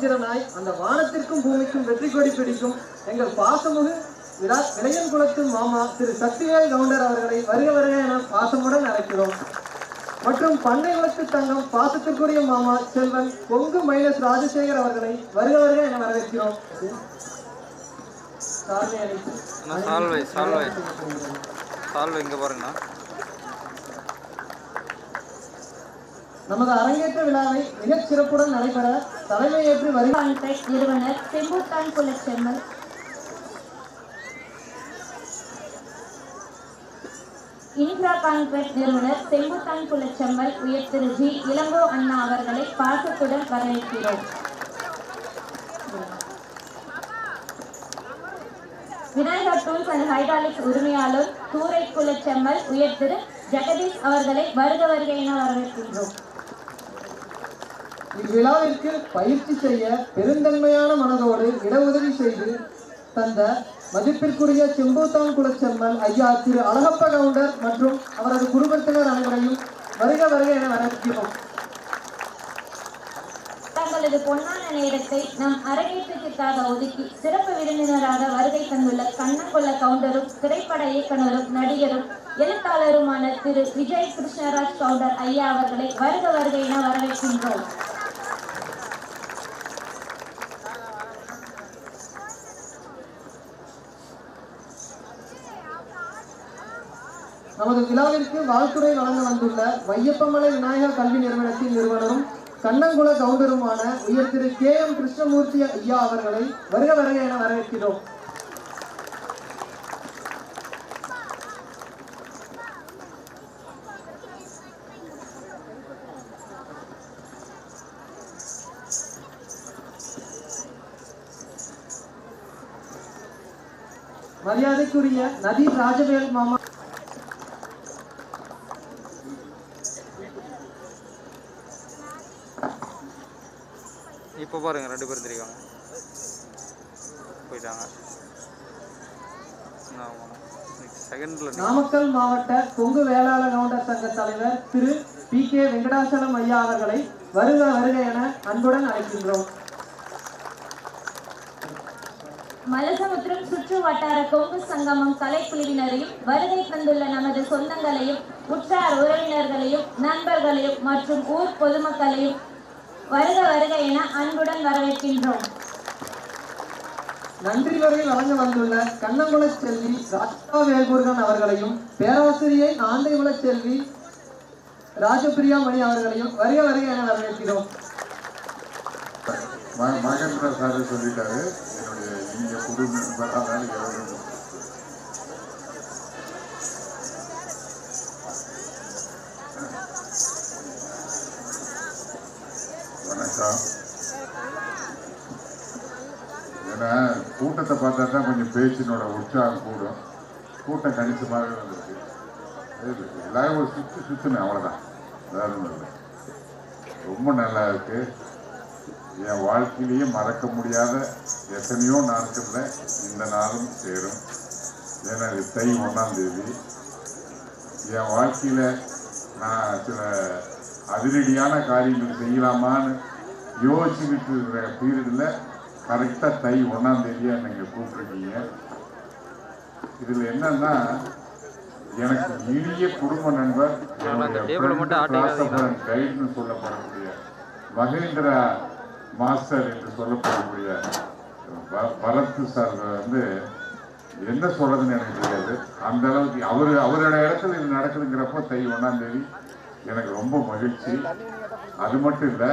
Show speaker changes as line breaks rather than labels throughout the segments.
வீரனாய் அந்த வானத்திற்கும் பூமிக்கும் வெற்றி கொடி பிடிக்கும் எங்கள் பாசமுகு விளையன் குலத்து மாமா திரு சக்திவேல் கவுண்டர் அவர்களை வருக வருக என பாசமுடன் அழைக்கிறோம். மற்றும் பண்டை குலத்து தங்கம் பாசத்திற்குரிய மாமா செல்வன் கொங்கு மைனஸ் ராஜசேகர் அவர்களை வருக வருக என வரவேற்கிறோம். நமது அரங்கேற்ற விழாவை மிகச் சிறப்புடன் நடைபெற தலைமையேற்று
நிறுவனர் செம்பூத்தான் குலச்செம்மல், இன்ஃப்ரா கான்ஃபெட் நிறுவனர் செம்பூத்தான் குலச்செம்மல் உயர் திரு ஜி இளங்கோ அண்ணா அவர்களை பாசத்துடன் வரவேற்கிறோம். விநாயகர் டூல்ஸ் அண்ட் ஹைட்ராலிக்ஸ் உரிமையாளர் தூரை குலச்செம்மல் உயர் திரு ஜெகதீஷ் அவர்களை வருக வருக என வரவேற்கின்றோம்.
இவ்விழாவிற்கு பயிற்சி செய்ய பெருந்தன்மையான மனதோடு இடஉதவி செய்து தந்த மதிப்பிற்குரிய செம்பூத்தான் குலச்செம்மல் ஐயா திரு அழகப்ப கவுண்டர் மற்றும் அவரது குடும்பத்தினர் அனைவரையும் வருக வருக என வரவேற்கிறோம்.
தங்களது பொன்னான நேரத்தை நம் அரங்கேற்றத்திற்காக ஒதுக்கி சிறப்பு விருந்தினராக வருகை தந்துள்ள கண்ணங்குள்ள கவுண்டரும் திரைப்பட இயக்குனரும் நடிகரும் எழுத்தாளருமான திரு விஜய் கிருஷ்ணராஜ் கவுண்டர் ஐயா அவர்களை வருக வருக என வரவேற்கின்றோம்.
நமது விழாவிற்கு வாழ்த்துறை வழங்க வந்துள்ள வையப்பமலை விநாயகர் கல்வி நிறுவனத்தின் நிறுவனரும் கண்ணங்குள கவுண்டருமான உயர் திரு KM கிருஷ்ணமூர்த்தி ஐயா அவர்களை வருக வருக என வரவேற்கிறோம். மரியாதைக்குரிய நதீர் ராஜவேல் மாமா
இப்போ பாருங்க, ரெண்டு பேரும் தெரியும் போயிட்டாங்க.
நாமக்கல் மாவட்ட கொங்கு வேளாள கவுண்டர் சங்க தலைவர் திரு PK வெங்கடாச்சலம் ஐயா அவர்களை வருக வருக என அன்புடன் அழைக்கின்றோம்.
மலசமுத்திரம் சுற்று வட்டார கொங்கு சங்கமம் கலைக்குழுவினரையும் வருகை தந்துள்ள நமது சொந்தங்களையும் உற்றார் உறவினர்களையும் நண்பர்களையும் மற்றும் ஊர் பொதுமக்களையும் வருக வருக என அன்புடன் வரவேற்கின்றோம்.
நன்றி வரை வழங்க வந்துள்ள கண்ணங்குள செல்வி ராஜா வேல்முருகன் அவர்களையும் பேராசிரியை ஆண்டைகுள செல்வி ராஜபிரியா மணி அவர்களையும் வருக வருக என வரவேற்கிறோம்.
மகேந்திர சார் சொல்லிட்டாரு, என்னுடைய இங்க குடும்ப வணக்கம். ஏன்னா கூட்டத்தை பார்த்தா தான் கொஞ்சம் பேச்சினோட உற்சாகம் கூடும். கூட்டம் கணிசமாக வந்துருக்கு. எல்லாரும் ஒரு சுற்றுனேன், அவ்வளோதான், வேறு இல்லை. ரொம்ப நல்லா இருக்கு. என் வாழ்க்கையிலேயே மறக்க முடியாத எத்தனையோ நாட்களில் இந்த நாளும் சேரும். ஏன்னா இது தை 1ஆம் தேதி. என் வாழ்க்கையில் நான் சில அதிரடியான காரியங்கள் செய்யலாமான்னு யோசிச்சுக்கிட்டு இருக்கிற பீரியடில் கரெக்டாக தை 1ஆம் தேதியாக நீங்கள் கூப்பிட்டுருக்கீங்க. இதில் என்னன்னா, எனக்கு இனிய குடும்ப நண்பர், கைடுன்னு சொல்லப்படக்கூடிய மகேந்திரா மாஸ்டர் என்று சொல்லப்படக்கூடிய பரத் சார் வந்து என்ன சொல்றதுன்னு எனக்கு தெரியாது. அந்த அளவுக்கு அவரோட இடத்துல இது நடக்குதுங்கிறப்போ தை 1ஆம் தேதி எனக்கு ரொம்ப மகிழ்ச்சி. அது மட்டும் இல்லை,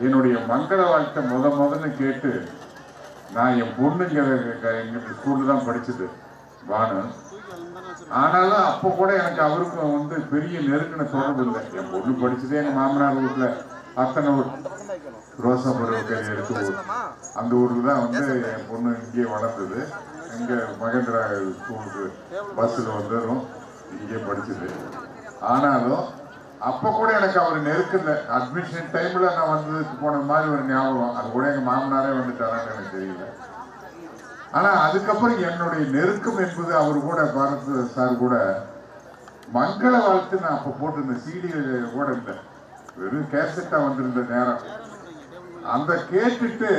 என்னுடைய மங்கள வாழ்க்கை முதன்னு கேட்டு நான் என் பொண்ணுங்க எங்கள் ஸ்கூலில் தான் படிச்சது பானு. ஆனாலும் அப்போ கூட எனக்கு அவருக்கும் வந்து பெரிய நெருங்கின தொடர்பு இல்லை. என் பொண்ணு படிச்சதே எங்கள் மாமனார் வீட்டில் அத்தனூர் ரோசாபுரம் எடுத்து ஊர், அந்த ஊரில் தான் வந்து என் பொண்ணு இங்கே வளர்ந்தது. இங்கே மகேந்திரா ஸ்கூலுக்கு பஸ்ஸில் வந்துடும், இங்கே படிச்சது. ஆனாலும் அப்போ கூட எனக்கு அவர் நெருக்கல. அட்மிஷன் டைமில் நான் வந்ததுக்கு போன மாதிரி ஒரு ஞாபகம். அது கூட எங்கள் மாமனாரே வந்துட்டாரான்னு எனக்கு தெரியல. ஆனால் அதுக்கப்புறம் என்னுடைய நெருக்கம் என்பது அவர் கூட பாரத் சார் கூட மங்கள வாழ்த்து நான் அப்போ போட்டிருந்த CD கூட இல்லை, வெறும் கேசட்டாக வந்திருந்த நேரம். அந்த கேட்டுட்டு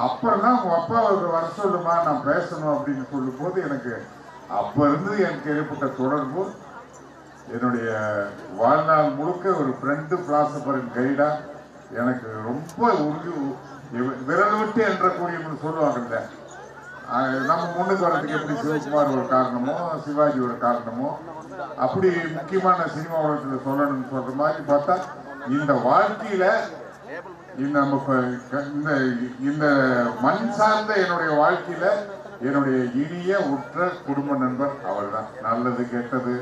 அப்புறம் தான் உங்க அப்பா வர சொல்லுமா நான் பேசணும் அப்படின்னு சொல்லும் போது எனக்கு அப்ப இருந்து எனக்கு ஏற்பட்ட தொடர்பு என்னுடைய வாழ்நாள் முழுக்க ஒரு ஃப்ரெண்டு பிலாசபரின் கைடா எனக்கு ரொம்ப உறுதி விரல் விட்டு என்றக்கூடியவங்க சொல்லுவாங்கல்ல. நம்ம முன்னுக்கு வர்றதுக்கு எப்படி சிவகுமார் ஒரு காரணமோ சிவாஜி ஒரு காரணமோ அப்படி முக்கியமான சினிமா உலகத்தில் சொல்லணும்னு சொல்ற மாதிரி பார்த்தா இந்த வாழ்க்கையில இந்த மண் சார்ந்த என்னுடைய வாழ்க்கையில என்னுடைய இனிய உற்ற குடும்ப நண்பர் அவர் தான். நல்லது கெட்டது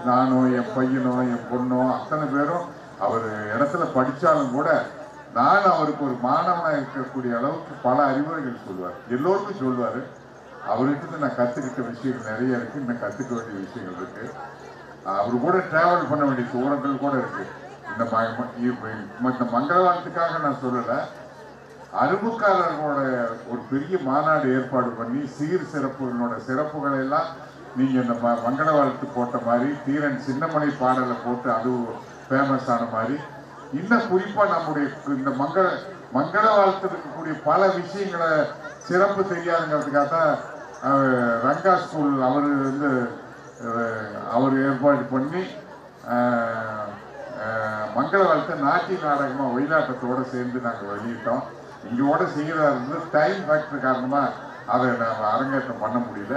நானோ என் பையனோ என் பொண்ணோ அத்தனை பேரும் அவர் இடத்துல படிச்சாலும் கூட நான் அவருக்கு ஒரு மாணவனா இருக்கக்கூடிய அளவுக்கு பல அறிவுரைகள் சொல்லுவார், எல்லோருக்கும் சொல்லுவாரு. அவர்கிட்ட நான் கத்துக்கிட்ட விஷயங்கள் நிறைய இருக்கு, இன்னும் கத்துக்க வேண்டிய விஷயங்கள் இருக்கு. அவரு கூட டிராவல் பண்ண வேண்டிய தூரங்கள் கூட இருக்கு. இந்த மங்களவாரத்துக்காக நான் சொல்லல, அறிவுக்காரர்களோட ஒரு பெரிய மாநாடு ஏற்பாடு பண்ணி சீர் சிறப்புகளோட சிறப்புகளை எல்லாம் நீங்க இந்த மங்கள வாழ்த்து போட்ட மாதிரி தீரன் சின்னமலை பாடலை போட்டு அது ஃபேமஸ் ஆன மாதிரி இன்னும் குறிப்பா நம்முடைய இந்த மங்கள வாழ்த்து இருக்கக்கூடிய பல விஷயங்களை சிறப்பு தெரியாதுங்கிறதுக்காக தான் ரங்கா ஸ்கூல் அவர் ஏற்பாடு பண்ணி மங்கள வாழ்த்து நாட்டிய நாடகமாக ஒயிலாட்டத்தோடு சேர்ந்து நாங்கள் வெளியிட்டோம். இங்கோட செய்கிறதா இருந்து டைம் ஃபேக்டர் காரணமாக அதை நாங்கள் அரங்கேற்றம் பண்ண முடியல.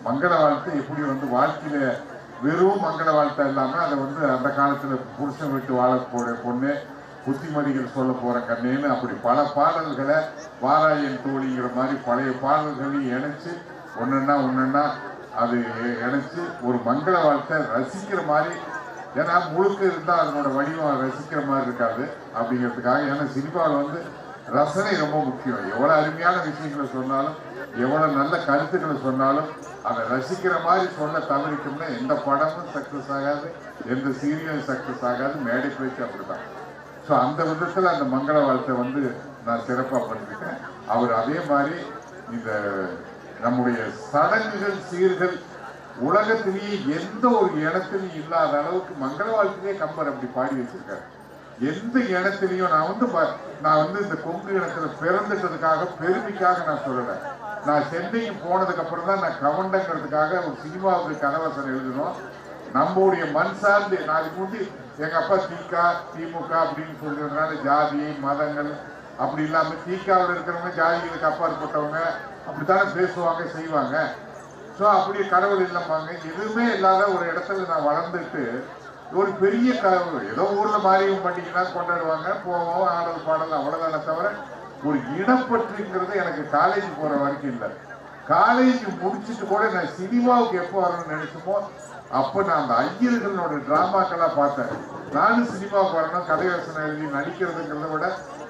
மங்கள வாழ்த்து எப்படி வாழ்க்கையில வெறும் மங்கள வாழ்த்தா இல்லாமல் அதை அந்த காலத்தில் புருஷன் விட்டு வாழக்கூடிய பொண்ணு புத்திமதிகள் சொல்ல போகிற கண்ணேன்னு அப்படி பல பாடல்களை வாராயன் தோழிங்கிற மாதிரி பழைய பாடல்களையும் இணைச்சு ஒன்றுன்னா அது இணைச்சு ஒரு மங்கள வாழ்த்தை ரசிக்கிற மாதிரி. ஏன்னா முழுக்க இருந்தால் அதனோட வடிவம் ரசிக்கிற மாதிரி இருக்காது அப்படிங்கிறதுக்காக. ஏன்னா சினிமாவில் ரசனை ரொம்ப முக்கியம். எவ்வளோ அருமையான விஷயங்களை சொன்னாலும் எவ்வளோ நல்ல கருத்துக்களை சொன்னாலும் அதை ரசிக்கிற மாதிரி சொல்ல தவறிட்டோம்னா எந்த படமும் சக்ஸஸ் ஆகாது, எந்த சீரியலும் சக்ஸஸ் ஆகாது, மேடை பேச்சு அப்படிதான். ஸோ அந்த விதத்தில் அந்த மங்கள வாழ்த்தை நான் சிறப்பாக பண்ணிருக்கேன். அவர் அதே மாதிரி இந்த நம்முடைய சடங்குகள் சீர்கள் உலகத்திலேயே எந்த ஒரு இடத்துலையும் இல்லாத அளவுக்கு மங்கள வாழ்க்கையே கம்பர் அப்படி பாடி வச்சிருக்காரு. எந்த இடத்துலையும் நான் இந்த கொங்கு இடத்துல பிறந்துட்டதுக்காக பெருமைக்காக நான் சொல்லலை. நான் சென்னைக்கு போனதுக்கு அப்புறம் தான் நான் கவண்டங்கிறதுக்காக ஒரு சினிமாவுக்கு கனவசனம் எழுதணும். நம்மளுடைய மண் சார்ந்து நான் அதுக்கு முந்தி எங்க அப்பா திமுக அப்படின்னு சொல்றதுனால ஜாதி மதங்கள் அப்படி இல்லாம திகாவில் இருக்கிறவங்க ஜாதிகளுக்கு அப்பாற்பட்டவங்க அப்படித்தானே பேசுவாங்க செய்வாங்க. ஸோ அப்படி கடவுள் இல்லம்பாங்க எதுவுமே இல்லாத ஒரு இடத்துல நான் வளர்ந்துட்டு ஒரு பெரிய ஏதோ ஊர்ல மாரியம் பண்டிகைனா கொண்டாடுவாங்க, போவோம், ஆடல் பாடல் அவ்வளவுதானே தவிர ஒரு இடப்பற்றுங்கிறது எனக்கு காலேஜ் போற வரைக்கும் இல்லை. காலேஜ் முடிச்சுட்டு கூட நான் சினிமாவுக்கு எப்போ வரணும்னு நினைச்சோமோ அப்போ நான் அந்த ஐயர்களோட டிராமாக்கெல்லாம் பார்த்தேன். நானும் சினிமாவுக்கு வரணும், கதைவசனம் எழுதி நடிக்கிறதுங்கிறத விட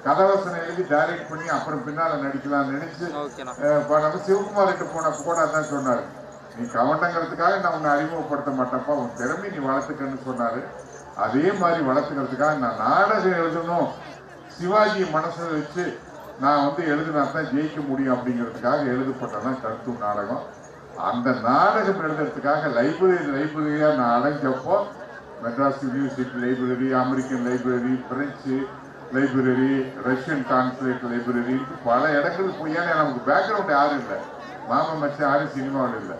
கதைவசனம் எழுதி டைரக்ட் பண்ணி அப்புறம் பின்னால நடிக்கலாம்னு நினைச்சு நம்ம சிவகுமார்கிட்ட போனப்போ கூட அதான் சொன்னாரு, நீ கவண்டங்கிறதுக்காக நான் உன்னை அறிமுகப்படுத்த மாட்டேன்ப்பா, உன் திறமை நீ வளர்த்துக்கன்னு சொன்னாரு. அதே மாதிரி வளர்த்துக்கிறதுக்காக நான் நாடகம் எழுதணும், சிவாஜியை மனசில் வச்சு நான் எழுதினா தான் ஜெயிக்க முடியும் அப்படிங்கிறதுக்காக எழுதப்பட்டதான் கருத்து நாடகம். அந்த நாடகம் எழுதுறதுக்காக லைப்ரரியா நான் அடைஞ்சப்போ Madras university library, American library, French library, Russian consulate library பல இடங்களுக்கு போய் நமக்கு பேக்ரவுண்ட் யாரும் இல்லை, மாமன் மச்சான் யாரும் சினிமாவில் இல்லை.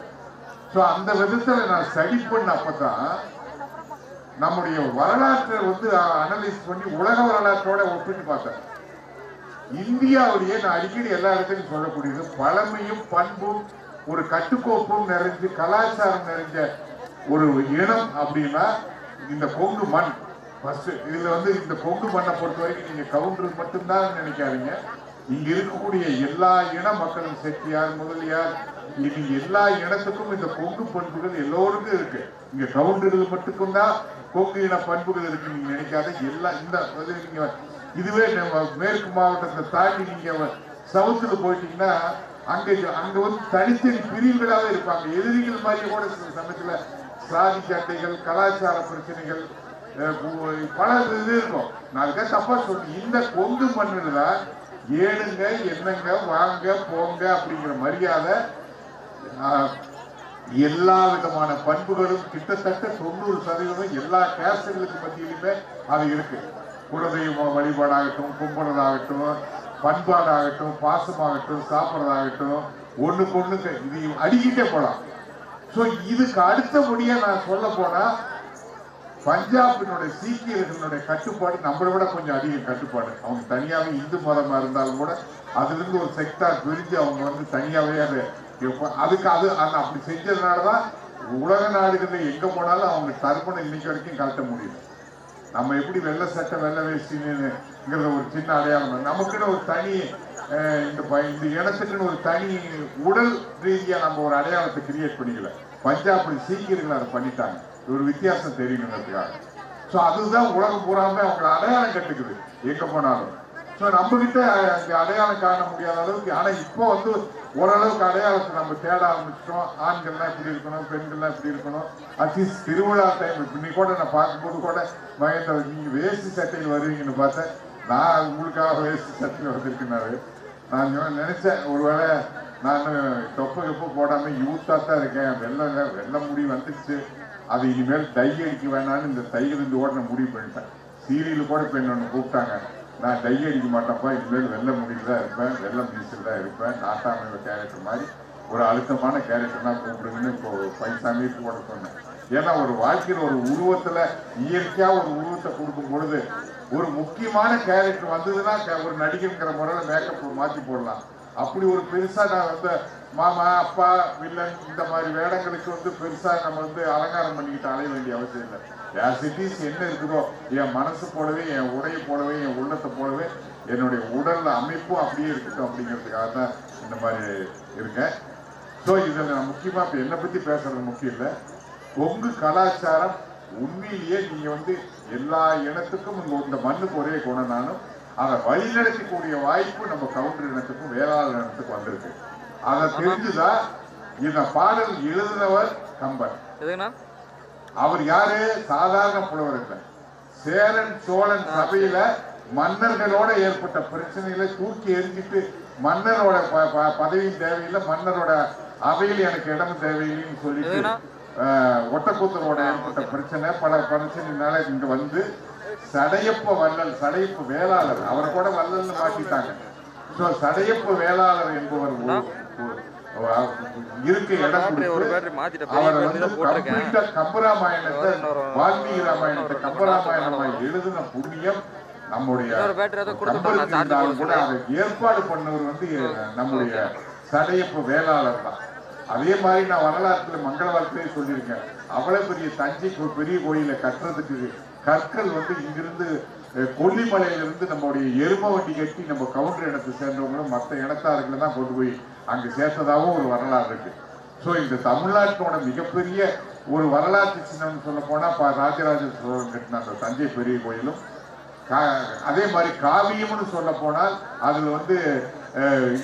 ஸோ அந்த விதத்தில் நான் ஸ்டடி பண்ண அப்பதான் நம்முடைய வரலாற்றை அனலைஸ் பண்ணி உலக வரலாற்றோட ஒப்பிட்டு பார்த்தேன். இந்தியாவிலேயே நான் அடிக்கடி எல்லா இடத்துலையும் சொல்லக்கூடியது பழமையும் பண்பும் ஒரு கட்டுக்கோப்பும் நிறைஞ்சு கலாச்சாரம் நிறைஞ்ச ஒரு இனம் அப்படின்னா இந்த கொங்கு மண். ஃபர்ஸ்ட் இதுல இந்த கொங்கு மண்ணை பொறுத்த வரைக்கும் நீங்க கவுண்டர் மட்டும்தான் நினைக்காதீங்க. இங்க இருக்கக்கூடிய எல்லா இன மக்களும் செட்டியார் முதலியார் இனி எல்லா இனத்துக்கும் இந்த கொங்கு பண்புகள் எல்லோருக்கும் இருக்கு. இங்க கவுண்டர்கள் மட்டுக்கும் தான் கொங்கு இன பண்புகள் இருக்கு நீங்க நினைக்காத. எல்லா இந்த நீங்க இதுவே மேற்கு மாவட்டத்தை தாண்டி நீங்க சவுத்துல போயிட்டீங்கன்னா அங்க தனித்தனி பிரிவுகளாவே இருப்பாங்க. எதிரிகள் மாதிரி கூட சில சமயத்துல சாதி சண்டைகள், கலாச்சார பிரச்சனைகள், பல இது இருக்கும். நான் அதுக்காக தப்பா சொல்றேன். இந்த கொங்கு மண்ணுல ஏழுங்க என்னங்க வாங்க போங்க அப்படிங்கிற மரியாதை எல்லா விதமான பண்புகளும் கிட்டத்தட்ட 90% எல்லா கேஸ்டுகளுக்கு மத்தியிலுமே அது இருக்கு. குலதெய்வ வழிபாடாகட்டும், கும்பிடுறதாகட்டும், பண்பாடாகட்டும், பாசமாகட்டும், சாப்பிட்றதாகட்டும், ஒண்ணுக்கு ஒண்ணுக்கு இது அடிக்கிட்டே போலாம். ஸோ இதுக்கு அடுத்தபடியா நான் சொல்ல போனா பஞ்சாபினுடைய சீக்கியர்களுடைய கட்டுப்பாடு நம்மளை விட கொஞ்சம் அதிக கட்டுப்பாடு. அவங்க தனியாவே இந்து மதமா இருந்தாலும் கூட அதுல இருந்து ஒரு செக்டார் பிரிஞ்சு அவங்க வந்து தனியாவே அதுக்கு அப்படி செஞ்சதுனாலதான் உலக நாடுகள்ல எங்க போனாலும் அவங்க தர்ப்பணம் இன்னைக்கு வரைக்கும் கலட்ட முடியும். நம்ம எப்படி வெள்ளை சட்டை வெள்ளை வேஷ்டிங்கிறத ஒரு சின்ன அடையாளம், நமக்குன்னு ஒரு தனி இந்த இனத்துக்குன்னு ஒரு தனி உடல் ரீதியா நம்ம ஒரு அடையாளத்தை கிரியேட் பண்ணிக்கல. பஞ்சாப்ல சீக்கியர்கள் அதை பண்ணிட்டாங்க, ஒரு வித்தியாசம் தெரியணுங்கிறதுக்காக. ஸோ அதுதான் உலகம் பூராமே அவங்களை அடையாளம் கட்டுக்குது எங்க போனாலும். ஸோ நம்ம கிட்ட அடையாளம் காண முடியாத அளவுக்கு, ஆனா இப்போ வந்து ஓரளவுக்கு அடையாளத்தை நம்ம தேட ஆரம்பிச்சிட்டோம். ஆண்கள்லாம் இப்படி இருக்கணும், பெண்கள்லாம் இப்படி இருக்கணும். அட்லீஸ்ட் திருவிழா டைம் இன்னைக்கு கூட நான் பார்க்கும்போது கூட மகேந்திர நீங்க வேஷ்டி சட்டையில் வருவீங்கன்னு பார்த்தேன். நான் உங்களுக்காக வேஷ்டி சட்டையில் வந்திருக்குனாரு. நான் நினைச்சேன் ஒருவேளை நான் தொப்பை கப்பு போடாம யூத்தா தான் இருக்கேன், வெள்ளை முடி வந்துடுச்சு, அது இனிமேல் டை அடிக்க வேணான்னு இந்த தையிலிருந்து கூட நான் முடிவு பண்ணிட்டேன். சீரியல் கூட இப்போ என்ன கூப்பிட்டாங்க, நான் டை அடிக்க மாட்டேன்ப்பா, இனிமேல் வெள்ளை முடியில் தான் இருப்பேன், வெள்ளை மீசில் தான் இருப்பேன், நாட்டாமை கேரக்டர் மாதிரி ஒரு அழுத்தமான கேரக்டர்னா கூப்பிடுங்கன்னு இப்போ பைசாமிக்கு கூட சொன்னேன். ஏன்னா ஒரு வாழ்க்கையில் ஒரு உருவத்துல இயற்கையா ஒரு உருவத்தை கொடுக்கும் பொழுது ஒரு முக்கியமான கேரக்டர் வந்ததுன்னா ஒரு நடிகர்ங்கிற முறையில் மேக்கப் மாற்றி போடலாம். அப்படி ஒரு பெருசா நான் வந்து மாமா அப்பா வில்லன் இந்த மாதிரி வேடங்களுக்கு வந்து பெருசா நம்ம வந்து அலங்காரம் பண்ணிக்கிட்டு அலைய வேண்டிய அவசியம் இல்லை. என் சிட்டிஸ் என்ன இருக்குதோ என் மனசு போலவே, என் உடையை போலவே, என் உள்ளத்தை போலவே என்னுடைய உடல் அமைப்பும் அப்படியே இருக்கட்டும் அப்படிங்கிறதுக்காக தான் இந்த மாதிரி இருக்கேன். ஸோ இதில் நான் முக்கியமா இப்போ என்னை பத்தி பேசுறது முக்கியம் இல்லை. கொங்கு கலாச்சாரம் உண்மையிலேயே நீங்க வந்து எல்லா இனத்துக்கும் இந்த மண்ணுக்கு ஒரே குணம்னாலும் அதை வழிநடத்தக்கூடிய வாய்ப்பு நம்ம கவுண்டர் இனத்துக்கும் வேளாளர் இனத்துக்கும் வந்திருக்கு. அதை தெரிஞ்சுதான் இந்த பாடல் எழுதினவர் கம்பன். அவர் யாரு? சாதாரண புலவர் இல்லை. சேரன் சோழன் சபையில மன்னர்களோட ஏற்பட்ட பிரச்சனைகளை தூக்கி எரிஞ்சிட்டு மன்னரோட பதவியும் தேவையில்லை, மன்னரோட அவையில் எனக்கு இடம் தேவையில்லைன்னு சொல்லிட்டு ஒட்டக்கூத்தரோட ஏற்பட்ட பிரச்சனை பல பிரச்சனைனால இங்க வந்து சடையப்ப வள்ளல், சடையப்ப வேளாளர், அவரை கூட வள்ளல்னு மாட்டிட்டாங்க. சடையப்ப வேளாளர் என்பவர் இருக்க இடம் கொடுத்து அவரை வந்து கம்பராமாயணத்தை, வால்மீகி ராமாயணத்தை கம்பராமாயணமா எழுதின புண்ணியம் நம்முடைய கம்பருக்கு கூட அதை ஏற்பாடு பண்ணவர் வந்து நம்முடைய சடையப்ப வேளாளர் தான். அதே மாதிரி நான் வரலாற்றுல மங்கள வாழ்க்கையே சொல்லியிருக்கேன். அவ்வளவு பெரிய தஞ்சை பெரிய கோயிலை கட்டுறதுக்கு கற்கள் வந்து இங்கிருந்து கொல்லிமலையிலிருந்து நம்மளுடைய எரும வண்டி கட்டி நம்ம கவுண்டர் இனத்தை சேர்ந்தவங்களும் மற்ற இனத்தார்களை தான் கொண்டு போய் அங்கு சேர்த்ததாகவும் ஒரு வரலாறு இருக்கு. ஸோ இந்த தமிழ்நாட்டோட மிகப்பெரிய ஒரு வரலாற்று சின்னம்னு சொல்ல போனா ராஜராஜ சோழன் கட்டின அந்த தஞ்சை பெரிய கோயிலும், அதே மாதிரி காவியம்னு சொல்ல போனால் அதுல வந்து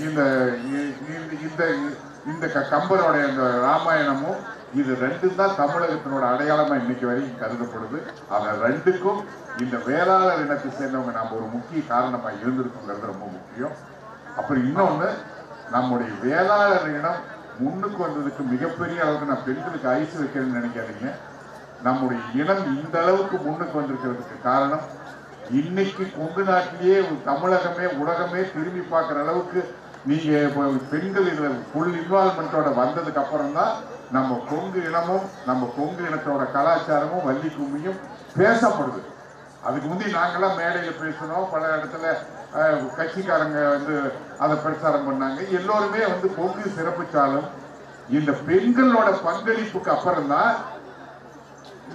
இந்த இந்த கம்பரோட இந்த ராமாயணமும் இது ரெண்டும் தான் தமிழகத்தினோட அடையாளமா இன்னைக்கு வரைக்கும் கருதப்படுது. அதை ரெண்டுக்கும் இந்த வேளாளர் இனத்தை சேர்ந்தவங்க நம்ம ஒரு முக்கிய காரணமா இருந்திருக்குங்கிறது ரொம்ப முக்கியம். அப்புறம் இன்னொன்னு, நம்முடைய வேளாளர் இனம் முன்னுக்கு வந்ததுக்கு மிகப்பெரிய அளவுக்கு நான் பெண்களுக்கு ஐசு வைக்கிறேன்னு நினைக்காதீங்க. நம்முடைய இனம் இந்த அளவுக்கு முன்னுக்கு வந்திருக்கிறதுக்கு காரணம் இன்னைக்கு கொங்கு நாட்டிலேயே தமிழகமே உலகமே திரும்பி பார்க்குற அளவுக்கு நீங்க பெண்கள் இதுல ஃபுல் இன்வால்மெண்டோட வந்ததுக்கு அப்புறம் தான் நம்ம கொங்கு இனமும் நம்ம கொங்கு இனத்தோட கலாச்சாரமும் வள்ளி கும்மியும் பேசப்படுது. அதுக்கு முந்தி நாங்கெல்லாம் மேடையில பேசணும், பல இடத்துல கட்சிக்காரங்க வந்து அதை பிரச்சாரம் பண்ணாங்க. எல்லோருமே வந்து கொங்கு சிறப்பிச்சாலும் இந்த பெண்களோட பங்களிப்புக்கு அப்புறம் தான்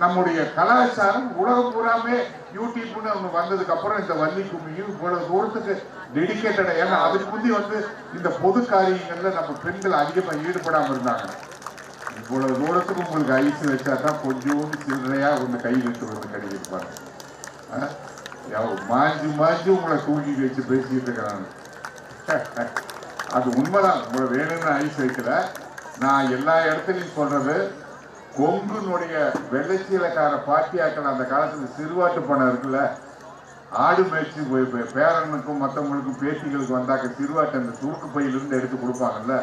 நம்முடைய கலாச்சாரம் உலகம் பூராமே யூடியூப்னு ஒன்று வந்ததுக்கு அப்புறம் இந்த வள்ளி கும்மியும் இவ்வளவு தூரத்துக்கு டெடிக்கேட்டட். ஏன்னா அதுக்கு முந்தி வந்து இந்த பொது காரியங்கள்ல நம்ம பெண்கள் அதிகமாக ஈடுபடாமல் இருந்தாங்க. இவ்வளவு தூரத்துக்கு உங்களுக்கு ஐஸ் வச்சா தான் கொஞ்சோண்டு சில்லறையா ஒன்று கை விட்டு வந்து கிடைக்கிருப்பாங்க. மாஞ்சி மாஞ்சி உங்களை தூக்கி வச்சு பேசிட்டு இருக்கிறாங்க. அது உண்மைதான், உங்களை வேணும்னு ஐஸ் வைக்கல. நான் எல்லா இடத்துலையும் சொல்றது, கொங்குனுடைய வெள்ளச்சீலக்கார பாட்டியாக்கள் அந்த காலத்துல சிறுவாட்டு பணம் இருக்குல்ல, ஆடு மேய்ச்சி பேரனுக்கும் மற்றவங்களுக்கும் பேட்டிகளுக்கு வந்தாக்க சிறுவாட்டு அந்த சுருக்கு பையிலிருந்து எடுத்து கொடுப்பாங்கல்ல,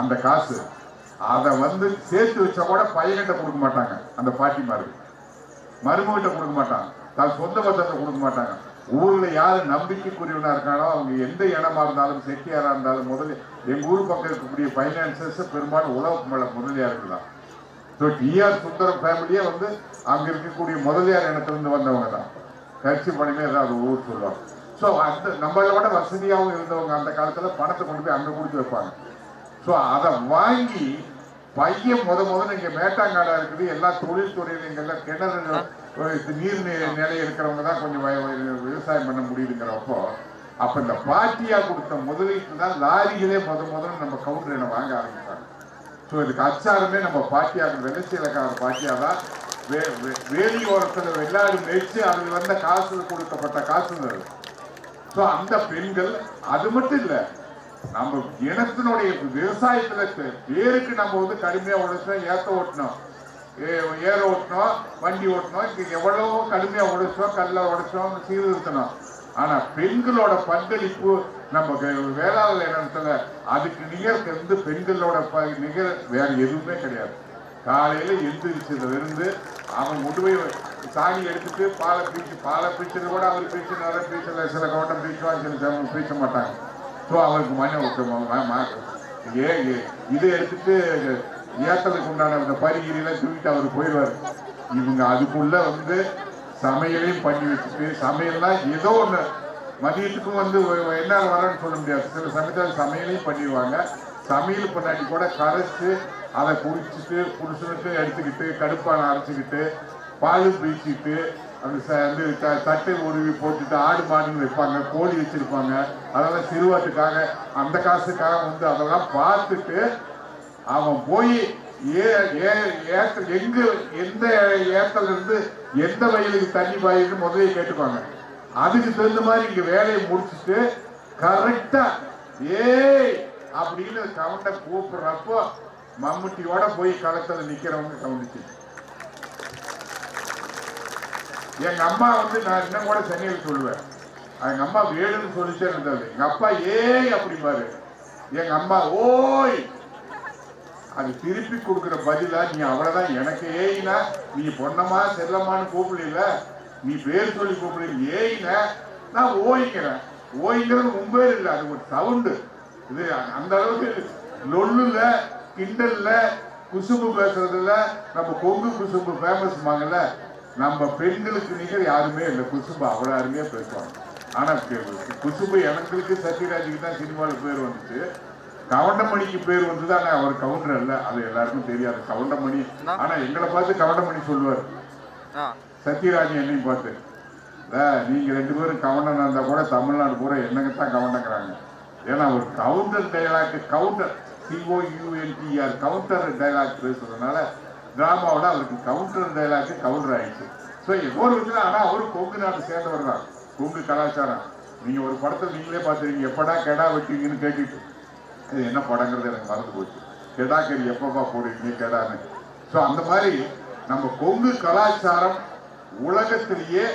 அந்த காசு அதை வந்து சேர்த்து வச்சா கூட பையன்கிட்ட கொடுக்க மாட்டாங்க. அந்த பாட்டிமாரு மருமகிட்ட கொடுக்க மாட்டாங்க, தன் சொந்த பத்தத்தை கொடுக்க மாட்டாங்க. ஊர்ல யாரு நம்பிக்கைக்குரியவனா இருக்கானோ அவங்க எந்த இனமா இருந்தாலும் செட்டியாரா இருந்தாலும் முதல்ல எங்க ஊர் பக்கம் இருக்கக்கூடிய பைனான்சர்ஸ் பெரும்பாலும் உழவு மேல முதலியார்கள் தான். டிஆர் சுந்தரம் ஃபேமிலியே வந்து அங்க இருக்கக்கூடிய முதலியார் இனத்திலிருந்து வந்தவங்க தான். கட்சி பணிமே ஏதாவது ஊர் சொல்லுவாங்க. ஸோ அந்த நம்மளை விட வசதியாகவும் இருந்தவங்க அந்த காலத்துல பணத்தை கொண்டு போய் அங்க கொடுத்து வைப்பாங்க. ஸோ அதை வாங்கி பையன் முதல்ல இங்க மேட்டாங்காடா இருக்குது, எல்லா தொழில்துறையில இங்கெல்லாம் கிணறு நீர் நிலை இருக்கிறவங்க தான் கொஞ்சம் விவசாயம் பண்ண முடியுதுங்கிறப்போ அப்ப இந்த பாட்டியா கொடுத்த முதலீட்டு தான் லாரிகளே முதல்ல நம்ம கவுண்டர் வாங்க ஆரம்பிச்சாங்க. ஸோ இதுக்கு அச்சாரமே நம்ம பாட்டியாக வெள்ளச்சீலக்கார பாட்டியா தான். வேலி ஓரத்தில் வெள்ளாடு மேய்ச்சி அதில் வந்த காசு கொடுக்கப்பட்ட காசு. ஸோ அந்த பெண்கள் அது மட்டும் இல்லை, நம்ம இனத்தினுடைய விவசாயத்துல பேருக்கு நம்ம வந்து கடுமையா உழைச்சோம், ஏத்த ஓட்டணும், ஏற ஓட்டணும், வண்டி ஓட்டணும், இங்க எவ்வளவோ கடுமையா உழைச்சோம், கல்ல உடைச்சோம், சீர்திருத்தணும். ஆனா பெண்களோட பங்களிப்பு நம்ம வேளாண் இனத்துல அதுக்கு நிகர் இருந்து பெண்களோட நிகர் வேற எதுவுமே கிடையாது. காலையில எந்திரிச்சதுல இருந்து அவன் முதுவை சாணி எடுத்துட்டு பாலை பீச்சது கூட அவர் பீச்சு நிறைய பீச்சல, சில கவுண்டம் பீச்சுவாங்க, சில பீச்ச மாட்டாங்க. ஸோ அவருக்கு இதை எடுத்துட்டு ஏத்தலுக்கு உண்டான அந்த பரிகிரியில தூக்கிட்டு அவர் போயிடுவார். இவங்க அதுக்குள்ள வந்து சமையலையும் பண்ணி வச்சுட்டு, சமையல்னா ஏதோ ஒண்ணு மதியத்துக்கும் வந்து என்ன வரேன்னு சொல்ல முடியாது, சில சமயத்தில் சமையலையும் பண்ணிடுவாங்க. சமையல் பண்ணாடி கூட கரைச்சு அதை குடிச்சிட்டு புருஷனுக்கு எடுத்துக்கிட்டு கடுப்பான அரைச்சிக்கிட்டு பால் பீச்சிட்டு அந்த தட்டை உருவி போட்டுட்டு ஆடு மாடுன்னு வைப்பாங்க, கோழி வச்சிருப்பாங்க. அதெல்லாம் சிறுவாட்டுக்காக அந்த காசுக்காக வந்து அதெல்லாம் பார்த்துட்டு அவன் போய் எங்க எந்த ஏத்தல இருந்து எந்த வயலுக்கு தண்ணி பாயின்னு முதலே கேட்டுப்பாங்க. அதுக்கு தகுந்த மாதிரி இங்க வேலையை முடிச்சுட்டு கரெக்டா அப்படின்னு கவுண்ட கூப்பிடுறப்போ மம்முட்டியோட போய் களத்துல நிக்கிறவங்க கவுண்டிச்சு. எங்க அம்மா வந்து நான் இன்னும் கூட சென்னையில் சொல்லுவேன், எங்க அம்மா வேணும்னு சொல்லிட்டே இருந்தது. எங்க அப்பா ஏய் அப்படிம்பாரு, எங்க அம்மா ஓய். அது திருப்பி கொடுக்குற பதிலா நீ அவ்வளவுதான். எனக்கு ஏயினா நீ பொன்னம்மா செல்லம்மான்னு கூப்பிடல, நீ பேர் சொல்லி கூப்பிடல, ஏயின நான் ஓய்க்கிறேன். ஓய்ங்கிறது உன் பேர் இல்லை, அது ஒரு சவுண்டு. இது அந்த அளவுக்கு லொல்லுல கிண்டல்ல குசும்பு பேசுறதுல நம்ம கொங்கு குசும்பு ஃபேமஸ் வாங்கல. நம்ம பெண்களுக்கு நிகர் யாருமே இல்லை, குசும்பு அவ்வளோ அருமையா பேசுவாங்க. ஆனா குசும்பு எனக்கு சத்யராஜுக்கு தான் சினிமாவில் பேர் வந்துச்சு, கவுண்டமணிக்கு பேர் வந்தது. ஆனா அவர் கவுண்டர் அல்ல, அது எல்லாருக்கும் தெரியாது கவுண்டமணி. ஆனா எங்களை பார்த்து கவுண்டமணி சொல்லுவார், சத்யராஜ் என்னையும் பார்த்து, நீங்க 2 பேரும் கவுண்டனா இருந்தா கூட தமிழ்நாடு பூரா என்னங்கத்தான் கவுண்டங்கிறாங்க. ஏன்னா ஒரு counter dialogue, counter COUNTER counter dialogue பேசுறதுனால டிராமாவோட அவருக்கு கவுண்டர் டைலாக் கவுண்டர் ஆயிடுச்சு. ஸோ ஒரு விதத்தில் ஆனால் அவரு கொங்கு நாட்டு சேர்ந்தவர் தான், கொங்கு கலாச்சாரம். நீங்க ஒரு படத்தை நீங்களே பார்த்துருக்கீங்க, எப்படா கெடா வெட்டிங்கன்னு கேட்டுட்டு, இது என்ன படங்கிறது எனக்கு மறந்து போச்சு, கெடா கறி எப்பப்பா போடுவீங்க கெடான்னு. ஸோ அந்த மாதிரி நம்ம கொங்கு கலாச்சாரம் உலகத்திலேயே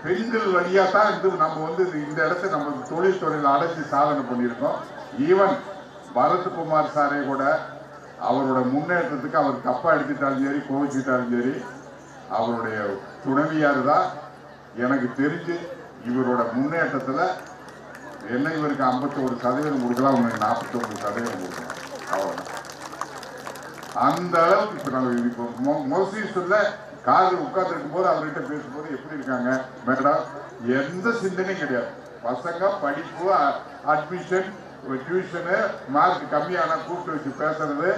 பெண்கள் வழியா தான் இருந்து நம்ம வந்து இந்த இடத்த நம்ம தொழில்துறையில் அடைஞ்சு சாதனை பண்ணியிருக்கோம். ஈவன் பரத்குமார் சாரே கூட அவரோட முன்னேற்றத்துக்கு அவர் தப்பா எடுத்துட்டாலும் சரி, கோவிச்சுட்டாலும் சரி, அவருடைய துணைவியார் தான் எனக்கு தெரிஞ்சு இவரோட முன்னேற்றத்துல என்ன இவருக்கு 51% கொடுக்கலாம், உங்களுக்கு 49% கொடுக்கலாம், அவ்வளவுதான். அந்த அளவுக்கு இப்ப நம்ம இப்போ மோஸ்ட்லி சொல்ல காரில் உட்கார்ந்து இருக்கும் போது அவர்கிட்ட பேசும்போது எப்படி இருக்காங்க மேடம், எந்த சிந்தனையும் கிடையாது. பசங்க படிப்பு, அட்மிஷன், டியூஷனு, மார்க் கம்மியான கூப்பிட்டு வச்சு பேசுறது,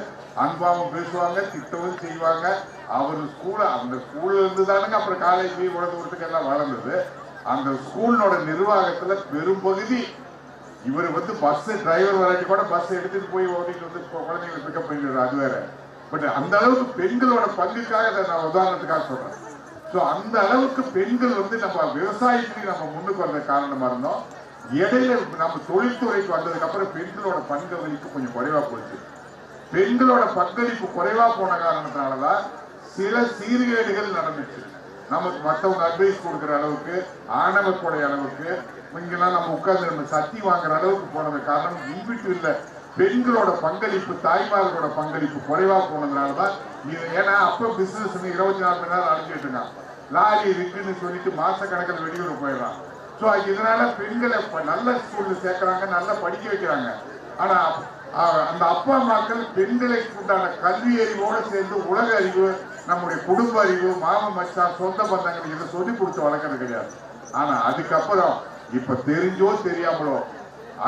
அன்பாவும் பேசுவாங்க, திட்டவும் செய்வாங்க. அவர் அந்த ஸ்கூல்ல இருந்து தானுங்க அப்புறம் காலேஜ் உலக தூரத்துக்கு எல்லாம் வளர்ந்தது. அந்த ஸ்கூலோட நிர்வாகத்துல பெரும்பகுதி இவர் வந்து பஸ் டிரைவர் வராட்டி கூட பஸ் எடுத்துட்டு போய் ஓட்டிட்டு வந்து குழந்தைங்களை பிக்கப் பண்ணிடுறாரு, அது வேற. பட் அந்த அளவுக்கு பெண்களோட பங்குக்காக அதை நான் உதாரணத்துக்காக சொல்றேன். ஸோ அந்த அளவுக்கு பெண்கள் வந்து நம்ம விவசாயத்துக்கு நம்ம முன்னுக்கு வந்த காரணமா இருந்தோம். இடையில நம்ம தொழில்துறைக்கு வந்ததுக்கு அப்புறம் பெண்களோட பங்களிப்பு கொஞ்சம் குறைவா போச்சு. பெண்களோட பங்களிப்பு குறைவா போன காரணத்தினாலதான் சில சீர்கேடுகள் நடந்துச்சு. நமக்கு மற்றவங்க அட்வைஸ் கொடுக்குற அளவுக்கு, ஆணவக்குடைய அளவுக்கு, இங்கெல்லாம் நம்ம உட்கார்ந்து நம்ம சத்தி வாங்குற அளவுக்கு போனது காரணம் இன்பிட்டு இல்லை. பெண்களோட பங்களிப்பு, தாய்மார்களோட பங்களிப்பு குறைவா போனதுனாலதான் இது. ஏன்னா அப்ப பிசினஸ் 24 மணி நேரம் அடைஞ்சிட்டு இருக்கான், லாரி இருக்குன்னு சொல்லிட்டு மாச கணக்கில் வெளியூர் போயிடறான். ஸோ இதனால பெண்களை நல்ல ஸ்கூல்ல சேர்க்கறாங்க, நல்லா படிக்க வைக்கிறாங்க. ஆனா அந்த அப்பா அம்மாக்கள் பெண்களுக்கு உண்டான கல்வி அறிவோடு சேர்ந்து உலக அறிவு, நம்முடைய குடும்ப அறிவு, மாம மச்சான், சொந்த பந்தங்கள் இதை சொல்லி கொடுத்து வளர்க்கறது கிடையாது. ஆனா அதுக்கப்புறம் இப்ப தெரிஞ்சோ தெரியாமலோ,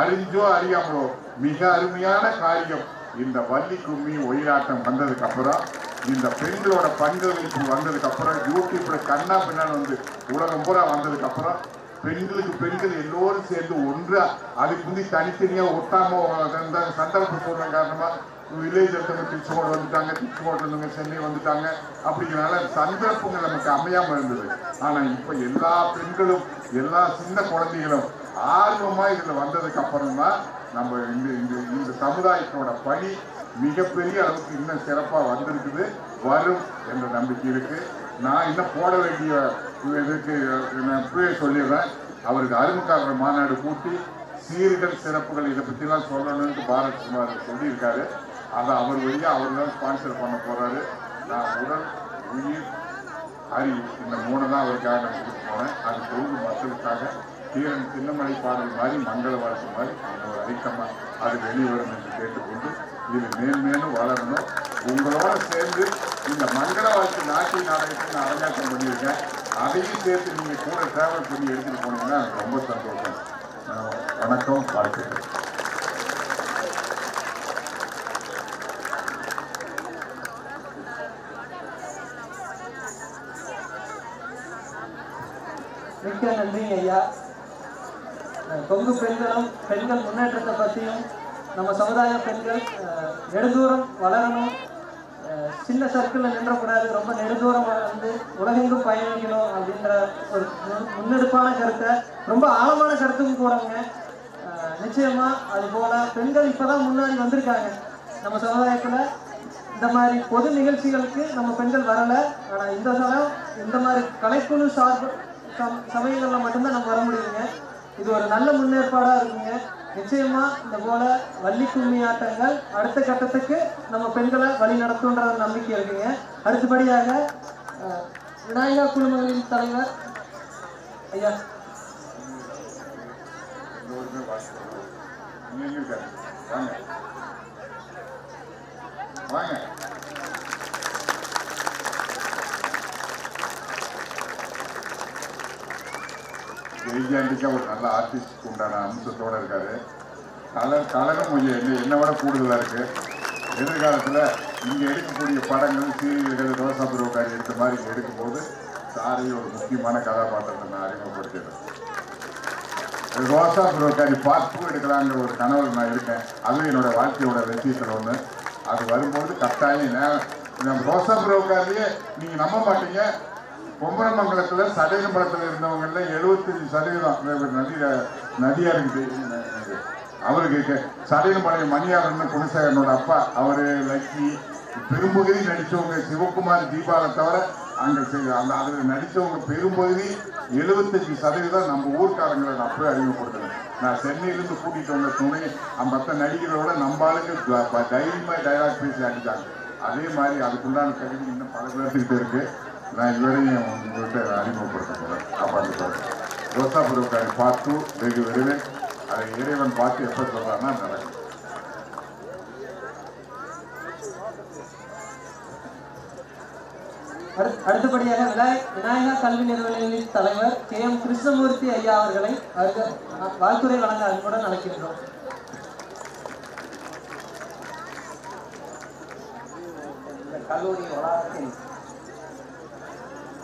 அறிஞ்சோ அறியாமலோ மிக அருமையான காரியம் இந்த வள்ளி கும்மி ஒயிலாட்டம் வந்ததுக்கு அப்புறம், இந்த பெண்களோட பங்களிப்பு வந்ததுக்கு அப்புறம், யூடியூப்ல கண்ணா பின்னான்னு வந்து உலகம் பூரா வந்ததுக்கு அப்புறம் பெண்கள் எல்லோரும் சேர்ந்து ஒன்றா அதுக்கு முந்தி தனித்தனியா ஒட்டாம சந்தர்ப்ப சூழ்நிலை காரணமா வில்லேஜ் எடுத்தவங்க திருச்செங்கோடு வந்துட்டாங்க, திருச்செங்கோடு இருந்தவங்க சென்னை வந்துட்டாங்க. அப்படிங்கிறனால சந்தர்ப்பங்கள் நமக்கு அமையாம இருந்தது. ஆனா இப்ப எல்லா பெண்களும் எல்லா சின்ன குழந்தைகளும் ஆர்வமா இதுல வந்ததுக்கு அப்புறம் தான் நம்ம இந்த சமுதாயத்தோட பணி மிகப்பெரிய அளவுக்கு இன்னும் சிறப்பா வந்திருக்குது, வரும் என்ற நம்பிக்கை இருக்கு. நான் இன்னும் போட வேண்டிய இதுக்கு நான் இப்பவே சொல்லிடுறேன். அவருக்கு அருமக்காரர் மாநாடு கூட்டி சீர்கள் சிறப்புகள் இதை பற்றிலாம் சொல்லணும்னு பாரத்குமார் சொல்லியிருக்காரு. அதை அவர் வழியாக அவர் தான் ஸ்பான்சர் பண்ண போறாரு. நான் உடல், உயிர், அறிவு இந்த 3 தான் அவருக்காக நான் கொடுக்க போறேன். அது தொகுதி மக்களுக்காக தீரன் சின்னமலை பாடல் மாதிரி மங்கள வாழ்க்கை மாதிரி ஒரு ஐட்டமா அது வெளிவரும் என்று கேட்டுக்கொண்டு இது மேன்மேலும் வளரணும். உங்களோட சேர்ந்து இந்த மங்கள வாழ்க்கை நாட்டிய நாடகத்தை நான் அரங்கேற்றம் பண்ணியிருக்கேன். அதையும் சேர்த்து நீங்க கூட டிராவல் பண்ணி எடுத்துட்டு போனீங்கன்னா எனக்கு ரொம்ப சந்தோஷம். வணக்கம், வாழ்த்துக்கள்.
மிக்க நன்றிங்க ஐயா. கொங்கு பெண்கள் முன்னேற்றத்தை பற்றியும் நம்ம சமுதாய பெண்கள் நெடுந்தூரம் வளரணும், சின்ன சர்க்கிளில் நின்றக்கூடாது, ரொம்ப நெடுந்தூரம் வந்து உலகெங்கும் பயணிக்கணும் அப்படின்ற ஒரு முன்னெடுப்பான கருத்தை, ரொம்ப ஆழமான கருத்தும் கூடங்க. நிச்சயமா அது போல பெண்கள் இப்பதான் முன்னாடி வந்திருக்காங்க. நம்ம சமுதாயத்தில் இந்த மாதிரி பொது நிகழ்ச்சிகளுக்கு நம்ம பெண்கள் வரலை. ஆனால் இந்த மாதிரி கலைக்குழு சார்பு சமயங்களில் மட்டும்தான் நம்ம வர முடியுங்க. இது ஒரு நல்ல முன்னேற்பாடாக இருக்குங்க. நிச்சயமா இந்த போல வள்ளி கும்மி ஆட்டங்கள் அடுத்த கட்டத்துக்கு நம்ம பெண்களை வழி நடத்துன்ற நம்பிக்கை இருக்குங்க. அடுத்தபடியாக விநாயகா குழுமங்களின் தலைவர் ஐயா
ஜெய்ஜாண்டிக்கா ஒரு நல்ல ஆர்டிஸ்ட் உண்டான அம்சத்தோட இருக்காரு. கலகம் கொஞ்சம் என்னை விட கூடுதலாக இருக்கு. எதிர்காலத்தில் இங்கே எடுக்கக்கூடிய படங்கள், சீரியல்கள், ரோசா புரோக்காரி எடுத்த மாதிரி இங்கே எடுக்கும்போது சாரையும் ஒரு முக்கியமான கதாபாத்திரத்தை நான் அறிமுகப்படுத்திடுறேன். ரோசா புரோக்காரி பார்ட் 2 எடுக்கலாங்கிற ஒரு கனவு நான் இருக்கேன். அதுவும் என்னோட வாழ்க்கையோட விஷயத்தில் ஒன்று. அது வரும்போது கட்டாயம் ரோசா புரோக்காரியே நீங்கள் நம்ப மாட்டீங்க, பொம்பரமங்கலத்தில் சடையம்பலத்தில் இருந்தவங்கள 75% நதியாருக்கு அவருக்கு சடையம்பாளையம் மணியாரன் குணசேகரனோட அப்பா, அவரு லக்கி, பெரும்பகுதி நடித்தவங்க சிவகுமார், தீபாவை தவிர அங்கே அதில் நடித்தவங்க பெரும்பகுதி 75% நம்ம ஊர்க்காரங்களை நான் அப்பவே அறிமுகப்படுத்தினேன். நான் சென்னையிலேருந்து கூட்டிகிட்டு வந்த துணை மற்ற நடிகர்களோட நம்ம ஆளுங்க தைரியமாக டைலாக் பேசி அடித்தாங்க. அதே மாதிரி அதுக்குண்டான தகுதி இன்னும் பல பேர்த்துக்கிட்ட இருக்கு. நான் இதுவரையும் உங்கள்கிட்ட அறிமுகப்படுத்த போகிறேன். காப்பாற்று ரோசா புரோக்காரி பார்ட் 2 வெகு விரைவில் அதை இறைவன் பார்த்து எப்போ சொல்கிறான்னா நடக்கும்.
அடுத்தபடியாக விநாயகா கல்வி நிறுவனங்களின் தலைவர் KM கிருஷ்ணமூர்த்தி ஐயா அவர்களை வாழ்த்துறை வழங்க அன்புடன் அழைக்கின்றோம்.
இந்த கல்லூரி வளாகத்தின்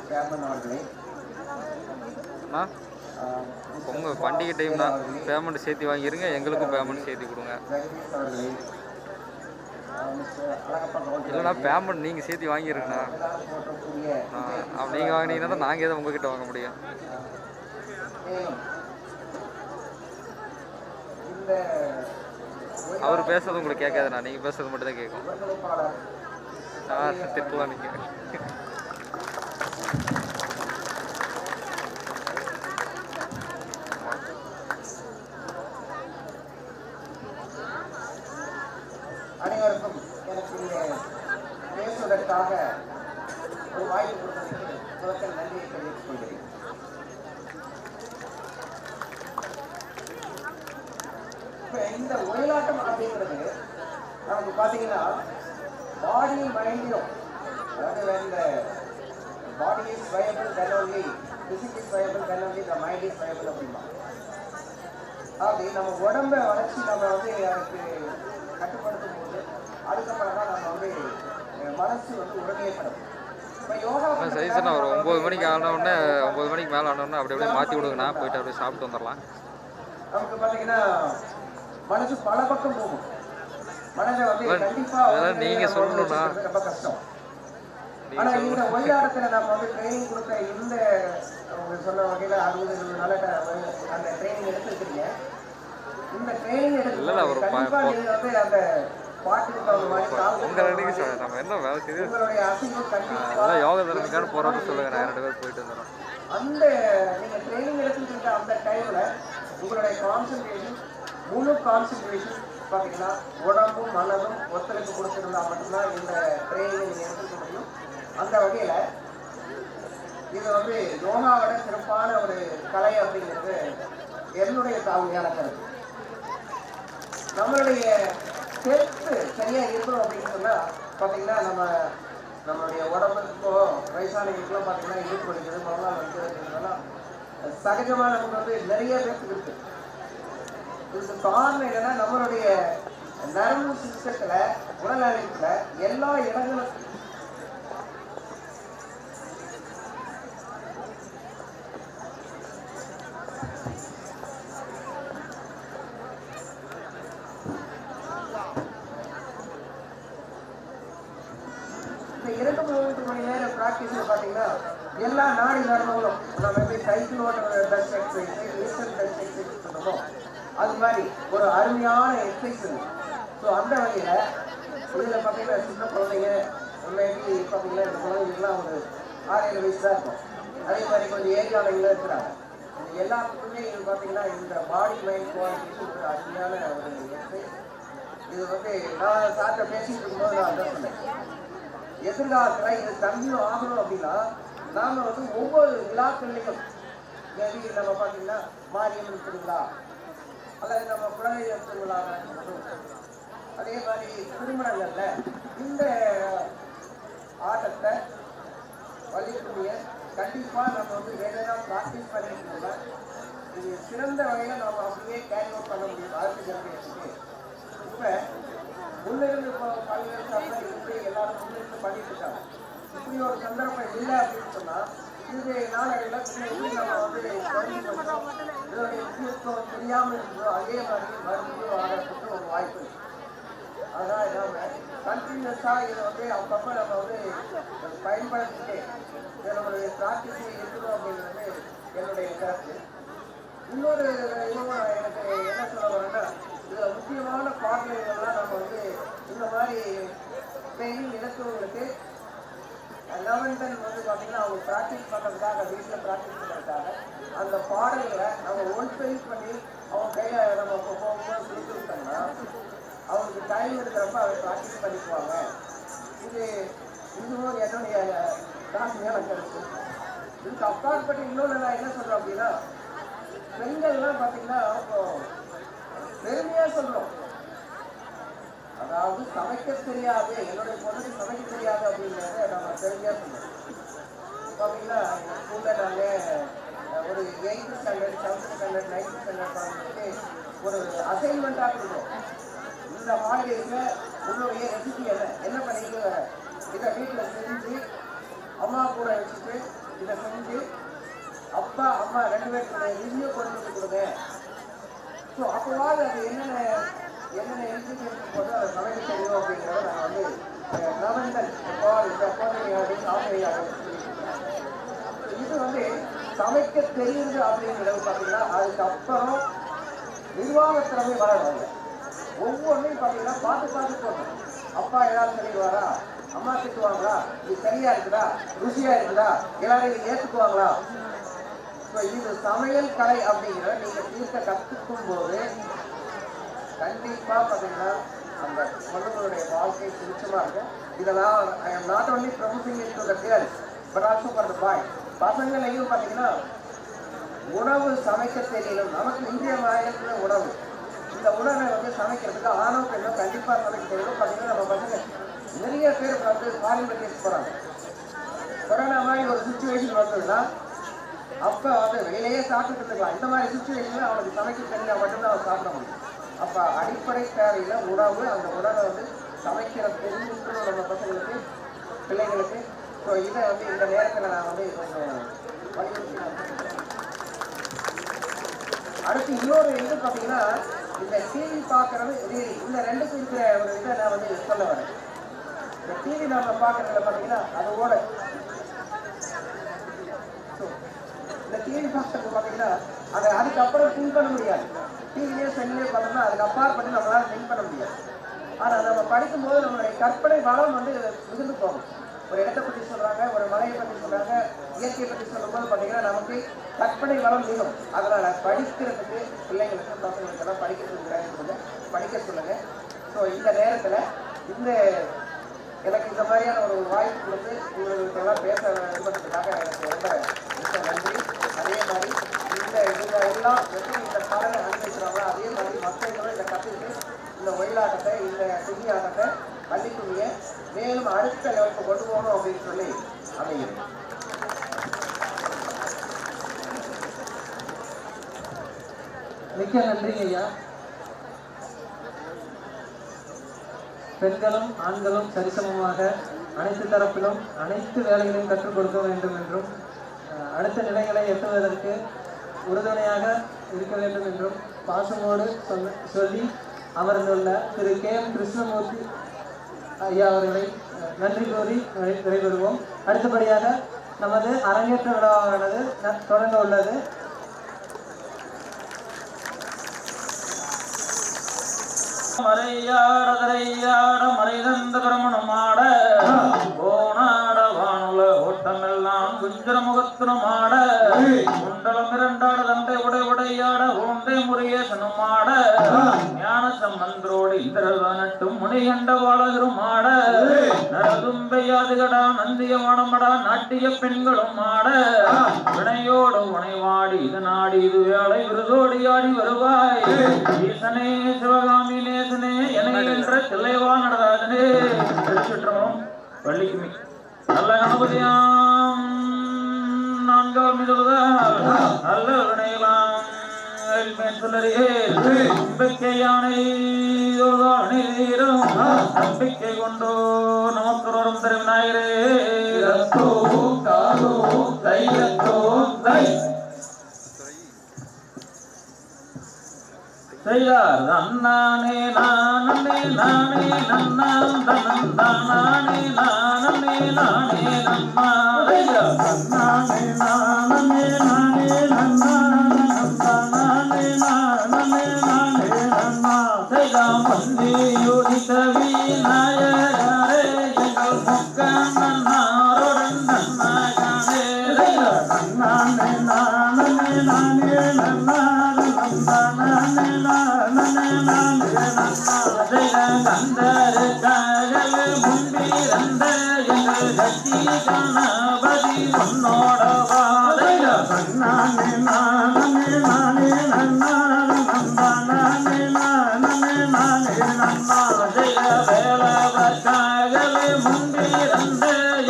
சேர்மன் அவர்களை,
உங்கள் பண்டிகை டைம்னா பேமெண்ட் சேர்த்து வாங்கிடுங்க, எங்களுக்கும் பேமெண்ட் சேர்த்து கொடுங்க. இல்லைண்ணா பேமெண்ட் நீங்கள் சேர்த்து வாங்கிருங்கண்ணா. நீங்கள் வாங்கினீங்கன்னா தான் நாங்கள் எதை உங்ககிட்ட வாங்க முடியும். அவர் பேசுறது உங்களுக்கு கேட்காதுண்ணா, நீங்கள் பேசுறது மட்டும் தான் கேட்கும். திட்டலாம் நீங்கள்.
அனைவருக்கும் எனக்கு பேசுவதற்காக ஒரு வாய்ப்பு கொடுத்ததற்கு முதற்க நன்றியை தெரிவித்துக் கொள்கிறேன். இப்போ இந்த ஒயிலாட்டம் அப்படிங்கிறது நமக்கு பார்த்தீங்கன்னா பாடியும் மைண்டையும், அதாவது இந்த body is viable then only physique is viable then only the mind is viable அப்படின்னா, அப்படி நம்ம உடம்பை வளர்ச்சி நம்ம வந்து அதுக்கு கட்டுப்படுத்தும் போது அதுக்கப்புறம் தான் நம்ம வந்து மனசு வந்து உடனேப்படும். இப்போ யோகா
சைஸ்ண்ணா ஒரு 9 மணிக்கு ஆனோடனே 9 மணிக்கு மேலே ஆனோடனே அப்படி அப்படியே மாற்றி விடுங்கண்ணா, போயிட்டு அப்படியே சாப்பிட்டு வந்துடலாம்.
நமக்கு பார்த்தீங்கன்னா மனசு பல பக்கம் போகும். மனதை வந்து கண்டிப்பா
நீங்க சொல்லணும்னா
ரொம்ப கஷ்டம். ஆனா இந்த ஒயிலாட்டத்துல நம்ம வந்து ட்ரைனிங் கொடுத்த இந்த சொன்ன வகையில 60 நாள அந்த ட்ரைனிங் எடுத்துருக்கீங்க. இந்த ட்ரைனிங் எடுத்து கண்டிப்பா நீங்க வந்து அந்த பாட்டுக்கு தகுந்த மாதிரி
நம்ம என்ன வேலை செய்யுது
உங்களுடைய அசைவு கண்டிப்பா
யோகா தரணுக்கான போறான்னு சொல்லுங்க, நான் 2 பேர் போயிட்டு வந்துடுறோம்.
அந்த நீங்க ட்ரைனிங் எடுத்துக்கிட்ட அந்த டைம்ல உங்களுடைய கான்சன்ட்ரேஷன், முழு கான்சன்ட்ரேஷன் பார்த்தீங்கன்னா உடம்பும் மனதும் ஒத்துழைப்பு கொடுத்துருந்தா மட்டும்தான் இந்த ட்ரைனிங்கை நீங்கள் எடுத்துக்க முடியும். அந்த வகையில் இது வந்து யோகாவோட சிறப்பான ஒரு கலை அப்படிங்கிறது என்னுடைய தாழ்மையான கருத்து. நம்மளுடைய ஹெல்த்து சரியாக இருக்கணும் அப்படின்னு சொன்னால் பார்த்தீங்கன்னா நம்மளுடைய உடம்புக்கோ வயசானவங்களுக்குலாம் பார்த்தீங்கன்னா இடுப்பு வலிக்குது, மறுநாள் வலிக்கிறதுனால சகஜமாக நமக்கு வந்து நிறைய பேருக்கு இருக்கு. இதுக்கு காரணம் என்னன்னா நம்மளுடைய நரம்பு சிஸ்டத்துல உடல் அமைப்புல எல்லா இடங்களும் இந்த 2-3 மணி நேரம் பிராக்டிஸ்ல பாத்தீங்கன்னா எல்லா நாடி நரம்புகளும் நம்ம எப்படி சைக்கிள் ஓட்டுற best exercise, eastern best exercise பண்ணுறோமோ அது மாதிரி ஒரு அருமையான எக்ஸசைஸ். ஸோ அந்த வகையில் இதில் பார்த்தீங்கன்னா சின்ன குழந்தைங்க மேபி பார்த்தீங்கன்னா இந்த குழந்தைங்கலாம் ஒரு 6-7 வயசு தான் இருக்கும். அதே மாதிரி கொஞ்சம் ஏரியாவில் இருக்கிறாங்க. எல்லாத்துக்குமே இது பார்த்தீங்கன்னா இந்த பாடி மைண்ட் குவாலிட்டிக்கு ஒரு அருமையான ஒரு எக்ஸசைஸ். இது வந்து நான் சார்ட்ட பேசிட்டு இருக்கும்போது நான் அதான் சொன்னேன், எதிர்காலத்தில் இது தம்பியும் ஆகணும் அப்படின்னா நாம் வந்து ஒவ்வொரு விழாக்கள்லையும் மேபி நம்ம பார்த்தீங்கன்னா மாரியம்மன் திருவிழா அல்லது நம்ம குழந்தைகள் திருவிழாவாக இருக்கட்டும், அதே மாதிரி திருமணங்கள்ல இந்த ஆட்டத்தை வலிக்கூடிய கண்டிப்பா நம்ம வந்து வேற ஏதாவது ப்ராக்டிஸ் பண்ணிட்டு இது சிறந்த வகையில நம்ம அப்படியே கேரி அவுட் பண்ண முடியும் அடுத்த ஜெனரேஷனுக்கு. இப்ப முன்னிருந்து இப்போ பல்வேறு சாப்பிட்டா இருந்து எல்லாரும் முன்னிருந்து பண்ணிட்டு இருக்காங்க. இப்படி ஒரு சந்தர்ப்பம் இல்லை அப்படின்னு சொன்னா இது நாளையில் நம்ம வந்து இதோடைய முக்கியத்துவம் தெரியாமல் இருந்தோ அதே மாதிரி மருந்தும் ஆகிறதுக்கு ஒரு வாய்ப்பு இருக்கு. அதனால் நாம கண்டினியூஸாக இதை வந்து அப்பப்போ நம்ம வந்து பயன்படுத்திட்டு நம்மளுடைய ப்ராக்டிஸை இருக்கணும் அப்படிங்கிறது என்னுடைய கருத்து. இன்னொரு இதுவும் எனக்கு என்ன சொல்ல வரேன்னா, இதில் முக்கியமான பாடல்கள்லாம் நம்ம வந்து இந்த மாதிரி ட்ரைனிங் எடுத்தவங்களுக்கு 11 வந்து பார்த்தீங்கன்னா அவங்க ப்ராக்டிஸ் பண்ணுறதுக்காக வீட்டில் ப்ராக்டிஸ் பண்ணுறதுக்காக அந்த பாடல்களை நம்ம ஒன்சைஸ் பண்ணி அவங்க கையில் நம்ம போகும்போது கொடுத்து விட்டோம்னா அவங்களுக்கு டைம் இருக்கிறப்ப அதை ப்ராக்டிஸ் பண்ணிக்குவாங்க. இதுவும் என்னுடைய தாழ்மையான கருத்து. இதுக்கு அப்பாற்பட்டு இன்னொன்று நான் என்ன சொல்கிறேன் அப்படின்னா, பெண்கள்லாம் பார்த்தீங்கன்னா இப்போ பெருமையாக சொல்கிறோம், அதாவது சமைக்க தெரியாது, என்னுடைய பொண்ணுக்கு சமைக்க தெரியாது அப்படிங்கிறத நம்ம பெருமையாக சொல்கிறோம். பார்த்தீங்கன்னா எங்கள் ஸ்கூலில் நாங்கள் ஒரு 8th standard 7th standard 9th standard குழந்தைங்களுக்கு ஒரு அசைன்மெண்ட்டாக கொடுக்குறோம். இந்த ஹாலிடேஸில் உன்னுடைய ரெசிபி என்ன பண்ணிட்டு இதை வீட்டில் செஞ்சு அம்மா கூட வச்சுட்டு இதை செஞ்சு அப்பா அம்மா 2 பேருக்கு ரிவ்யூ கொண்டு கொடுங்க. ஸோ அப்போவாது அது என்னென்ன இன்க்ரீடியன்ஸ் போது அதை சமைக்க தெரியும் அப்படிங்கிறத நான் வந்து நவந்தன் இது வந்து சமைக்க தெரியுது அப்படிங்கிறது பார்த்தீங்கன்னா அதுக்கப்புறம் நிர்வாகத்திறமை வளரும். ஒவ்வொன்றையும் பார்த்தீங்கன்னா பார்த்து போட்டோம். அப்பா ஏதாவது சொல்லிடுவாரா, அம்மா திட்டுவாங்களா, இது சரியா இருக்குதா, ருசியா இருக்குதா, எல்லாரும் இது ஏற்றுக்குவாங்களா. ஸோ இது சமையல் கலை அப்படிங்கிற நீங்கள் தீர்க்க கற்றுக்கும் போது கண்டிப்பாக பார்த்தீங்கன்னா அந்த பொண்ணுங்களுடைய வாழ்க்கை சுருச்சமாக இருக்கும். இதெல்லாம் I am not only promoting it to the girls but also for the boy. பசங்களையும் பார்த்தீங்கன்னா உணவு சமைக்க தெரியணும். நமக்கு இந்திய மாநிலத்தில் உணவு இந்த உணவை வந்து சமைக்கிறதுக்கு ஆணோ பெண்ணோ கண்டிப்பாக சமைக்க தெரியும். பார்த்தீங்கன்னா நம்ம பசங்க நிறைய பேர் வந்து ஃபாரின் கேஸ் போகிறாங்க. கொரோனா மாதிரி ஒரு சுச்சுவேஷன் வந்ததுன்னா அப்போ வந்து வெளியிலேயே சாப்பிட்டுட்டு இருக்கலாம். இந்த மாதிரி சுச்சுவேஷனில் அவனுக்கு சமைக்க தெரிஞ்சால் மட்டும்தான் அவன் சாப்பிட முடியும். அப்போ அடிப்படை தேவையில் உணவு, அந்த உணவை வந்து சமைக்கிற தெரிஞ்சுக்கணும் நம்ம பசங்களுக்கு, பிள்ளைங்களுக்கு. ஸோ இதை வந்து இந்த நேரத்தில் நான் வந்து கொஞ்சம் வலியுறுத்தி. அடுத்து இன்னொரு இது பார்த்தீங்கன்னா, இந்த டிவி பார்க்கறது ரீடிங், இந்த ரெண்டுக்கும் இருக்கிற ஒரு இதை நான் வந்து சொல்ல வரேன். இந்த டிவி நம்ம பார்க்கறதுல பார்த்தீங்கன்னா அதோட இந்த டிவி பார்க்கறது பார்த்தீங்கன்னா அதை அதுக்கப்புறம் திங்க் பண்ண முடியாது. டிவிலேயே செல்லே பார்த்தோம்னா அதுக்கு அப்பாற்பட்டு நம்மளால திங்க் பண்ண முடியாது. ஆனால் நம்ம படிக்கும்போது நம்மளுடைய கற்பனை வளம் வந்து மிகுந்து போகும். ஒரு இடத்தை பற்றி சொல்கிறாங்க, ஒரு மலையை பற்றி சொல்கிறாங்க, இயற்கையை பற்றி சொல்லும்போது பார்த்தீங்கன்னா நமக்கு கற்பனை வளம் மிகும். அதனால் படிக்கிறதுக்கு பிள்ளைங்களுக்கு பசங்களுக்கெல்லாம் படிக்கிறதுக்கு படிக்க சொல்லுங்கள். ஸோ இந்த நேரத்தில் எனக்கு இந்த மாதிரியான ஒரு வாய்ப்பு கொடுத்து உங்களுக்கெல்லாம் பேச விரும்புறதுக்காக எனக்கு ரொம்ப நன்றி. அதே மாதிரி இதெல்லாம் எப்படி இந்த பாடலை அனுபவிக்கிறாங்களோ அதே மாதிரி மக்களும் இதை கற்றுக்கிட்டு இந்த ஒயிலாட்டத்தை, இந்த துணி ஆட்டத்தை, பள்ளித்துணியை மேலும் அடுத்த லெவலுக்கு கொண்டு போகணும் அப்படின்னு சொல்லி அமைகிறேன்.
மிக்க நன்றிங்க ஐயா. பெண்களும் ஆண்களும் சரிசமமாக அனைத்து தரப்பிலும் அனைத்து வேலைகளையும் கற்றுக் கொடுக்க வேண்டும் என்றும் அடுத்த நிலைகளை எட்டுவதற்கு உறுதுணையாக இருக்க வேண்டும் என்றும் பாசமோடு சொல்லி அமர்ந்துள்ள திரு KM கிருஷ்ணமூர்த்தி ஐயா அவர்களை நன்றி கூறி விடைபெறுவோம். அடுத்தபடியாக நமது அரங்கேற்ற விழாவானது தொடங்க உள்ளது.
மறையாட மறைதந்த பிரமணமாட போனாட வானுல ஓட்டமெல்லாம் குஞ்சர முகத்தினமாட குண்டலம் இரண்டாட தந்தை உடையாட ஓந்தை முருகேசனுமாட ஞான சம்பந்தரோடு இந்திரதானட்டும் முனிகண்ட வாழகருமாட நரதும்பையாதுகடா நந்திய வானமடா நாட்டிய பெண்களும் ஆட வினையோடு உனைவாடி இது நாடி இது வேலை விருதோடி ஆடி வருவாய் ஈசனே சிவகாமி நேசனே என என்ற தில்லைவா நடராஜனே திருச்சுற்றமும் வள்ளிக்குமி நல்ல கணபதியாம் நான்காம் மிதவுதால் நல்ல வினையலாம் நம்பிக்கையானை நம்பிக்கை கொண்டோ நமக்கு வரும் திரு விநாயகரே ரத்தோ காலோ தைரத்தோ தை செய்யார் அண்ணானே நானே நானே நன்னான் தனந்தானே நானே நானே நன்னா செய்யார் அண்ணானே நானே நானே நன்னான் தனந்தானே நானே நானே நன்னா செய்யாம் வந்தி யோகித விநாயகரே எங்கள் முக்கன் நன்னாருடன் நன்னாகனே செய்யார் அண்ணானே நானே நானே நன்னான் தனந்தானே கந்தரு காகல் முன்பிறந்த எங்கள் கட்சி கணபதி பொன்னோட வாதைய நானே நானே நானே நன்னார் நந்தானே நானே நானே நன்னாதைய வேலவர் காகல் முன்பிறந்த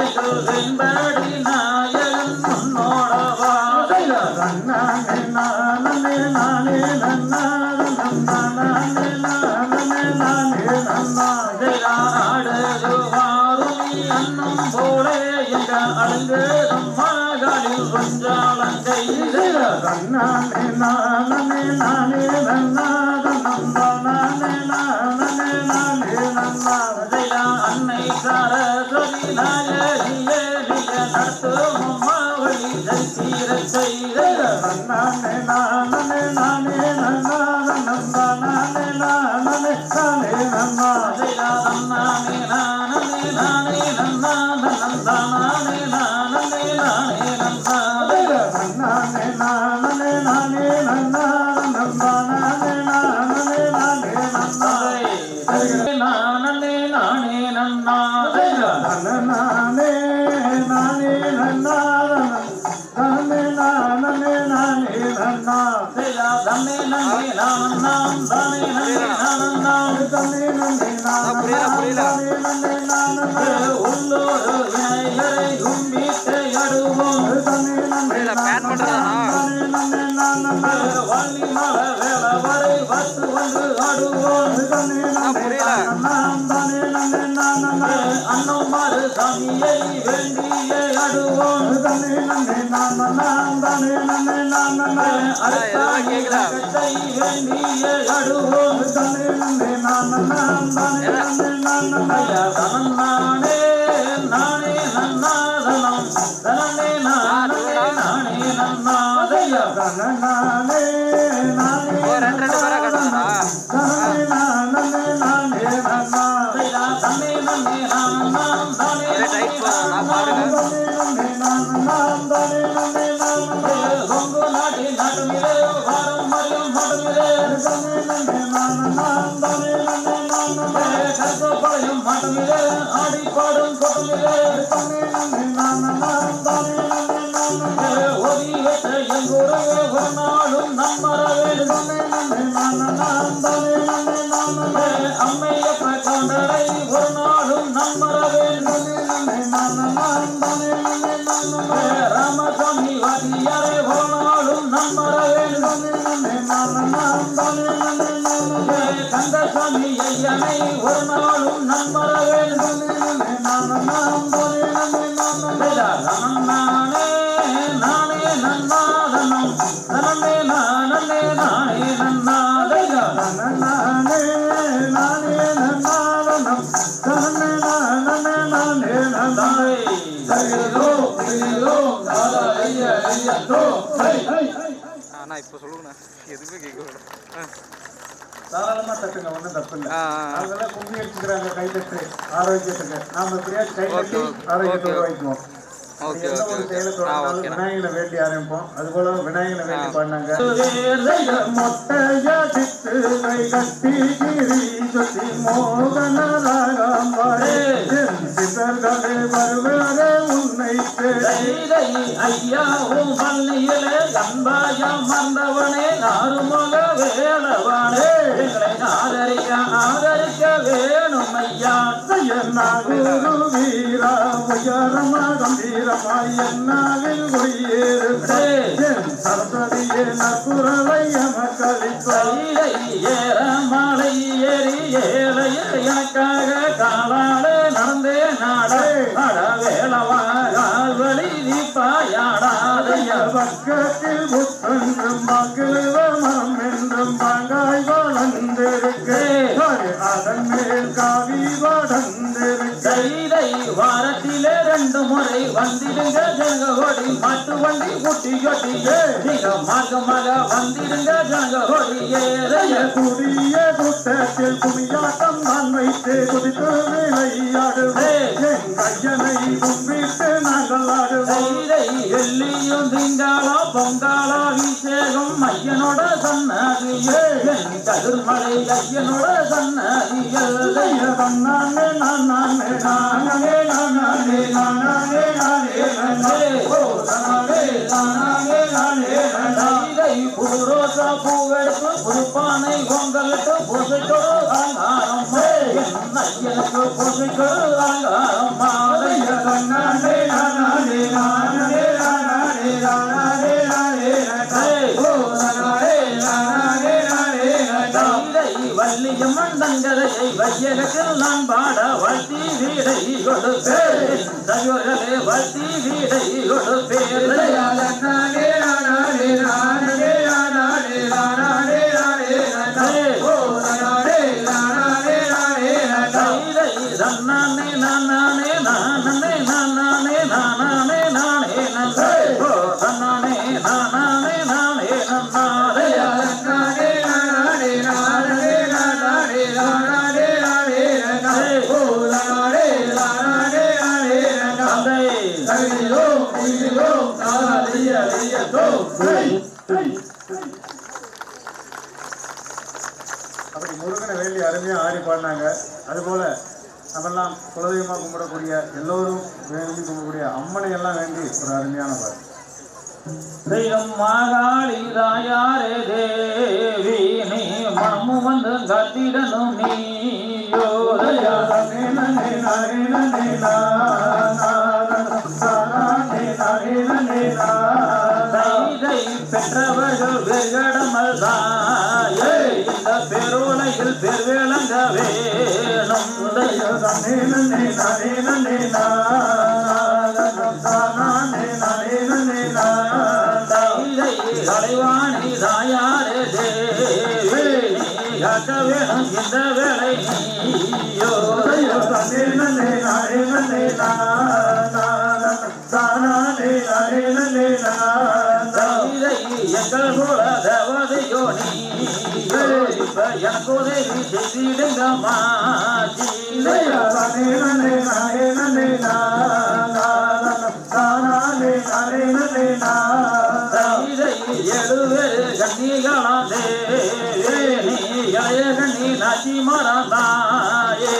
எங்கள் வெண்படி நாயகன் பொன்னோட வாதைய நானே நானே நானே நன்னார் அன்னம் போல எங்க அலங்கேறும் மகளில் கொஞ்சாலங்கை நானே நானே நானே நன்னானே நானே நானே நன்னா அன்னை சரஸ்வதி நாயகியே நடத்தும் மாவழி சீரத்தை நானே நானே நானே நன்னானே நானே நானே நன்னா நானே நானே நானே நன்னா நந்தானே நானே நானே நன்னா நானே நானே நானே நன்னா நந்தானே நானே நானே நன்னா நானே நானே நன்னா நானே நானே நன்னா தானே நானே நானே நன்னா தானே நானே நானே தானே
புரியல
உள்ளூர் விநாயகரை கும்பிட்டு அடுவோம்
பேன் பண்றதானா
வள்ளி மலை வேலை வரை வத்து வந்து ஆடுவோம்
புரியல
அண்ணமாறு சாமியை வேண்டிய அடுவோம் அர்த்தத்தை வேண்டிய அடுவோம் தனநானே நானே நன்னாதனம் தனனே நானே நானே நன்னாதய தனநானே நானே
ரெண்டு பேரா கட்டுறா டைட் நான் பாருங்க
ஆடி பாடும் ஒதி வைத்த எங்குடைய ஒரு நாளும் நம்மற வேண்டும் அம்மையப்ப கண்டரை ஒரு நாளும் நம்மற வேண்டும் ராமசாமி வாதியாரை ஒரு நாளும் நம்மற வேண்டும் கந்தசாமி ஐயனை ஒரு நாளும் நம்மற வேண்டும் நானே நானே நன்னாதனம் தனனே நானே நானே நன்னாதய நானே நானே நன்னாதனம் தனனே நானே நானே நன்னாதய ஜெயலோ ஜெயலோ நாராய ஐயோ ஹை ஹை
அண்ணா இப்போ சொல்லுங்கண்ணா எதுவுமே கேட்க
தாராளமா தட்டுங்க, ஒன்றும் தப்பு இல்லை. அவங்கெல்லாம் கும்பி அடிச்சுக்கிறாங்க கைத்தட்டு ஆரோக்கியத்துக்கு. நாம எப்படியா கைத்தட்டி ஆரோக்கியத்தை உருவாக்குவோம். எந்த ஒரு செயலை தொடர்ந்தாலும் விநாயகனை வேண்டி ஆரம்பிப்போம். அது போல விநாயகனை வேண்டி பாடினாங்க. மொட்டையடித்து கை கட்டி கிரி சுத்தி மோகன ராகம் பாடே சித்தர்களே வருவரே உன்னை
ஐயாவும் பள்ளியிலே அன்பாயம் வந்தவனே ஆறுமுக வேளவனே எங்களை ஆதரிக்க வேணும் ஐயா
குரு வீரா உயரமா கம்பீரமாய் என்னாவில் குடியேறுதே சரஸ்வதியே நற்குரலை எமக்களிப்பை
ஏற மாலை ஏறி ஏழையே எனக்காக காலாலே நடந்தே நாடே அட வேளவாகால் வழி தீப்பாயாடாதைய
பக்கத்தில் புத்தென்றும் பாக்கில் மரம் என்றும் பாங்காய் வளர்ந்திருக்கு அதன் மேல் காவி வளர்ந்திருக்கு
வாரத்திலே 2 முறை வந்திடுங்க ஜனங்க ஓடி மாட்டு வண்டி குட்டி கொட்டியே நீங்க மார்க்கமாக வந்திடுங்க ஜனங்க ஓடியே
குடிய குட்டத்தில் குமியாட்டம் நான் வைத்து குதித்து விளையாடுவே என் கையனை கும்பிட்டு நாங்கள் ஆடுவோம்
எல்லியும் திங்காளா பொங்காளா அபிஷேகம் ஐயனோட சன்னதியே என் கதிர்மலை ஐயனோட சன்னதியே
நானே நானே நானே நானே நானே நானே ஓ நானே நானே நானே
இதை புதுரோசா பூவெடுத்து புதுப்பானை பொங்கலிட்டு பூசைக்கொரு அலங்காரம் என் ஐயனுக்கு பூசைக்கொரு அலங்காரம் மாலை
நானே நானே நானே நானே நானே நானே ஓ நானே நானே நானே
வள்ளியம்மன் தங்கதையை வையகத்தில் நான் பாட வட்டி வீடை கொடுப்பேன் தயோர்களே வட்டி வீடை கொடுப்பேன்
நானே நானே நானே நானே நானே நானே ஓ நானே நானே நானே
தன்னானே நானே நானே நானே நானே நானே நன்றே ஓ தன்னானே நானே நானே நன்னாரே
நானே நானே நானே நானே நானே நானே ஓ நானே நானே நானே
நன்றே
சகிலோ சகிலோ நாலிய லியதோ அப்படி முருகனை வேண்டி அருமையா ஆடி பாடினாங்க. அதுபோல நம்மெல்லாம் குலதெய்வமாக கும்பிடக்கூடிய எல்லோரும் வேண்டி கும்பிடக்கூடிய அம்மனை எல்லாம் வேண்டி ஒரு அருமையான பாட்டு.
தெய்வம் மாகாளி தாயாரே தேவி நீ மாமு வந்து காத்திடனும் நீயோ பெற்றவர்கள் வெகடமல் தாயே இந்த பெருளையில் பெருவிளங்க வேணும் அலைவாணி தாயாரே தேவி காக்க வேணும் இந்த வேளை நீயோ எங்கள் போல தேவதையோ நீயோ இப்ப எனக்கு உதவி செய்திடுங்கம்மா எழுவேறு கண்ணிகளாம் தேவி நீ இளைய கண்ணி நாச்சி மறந்தாயே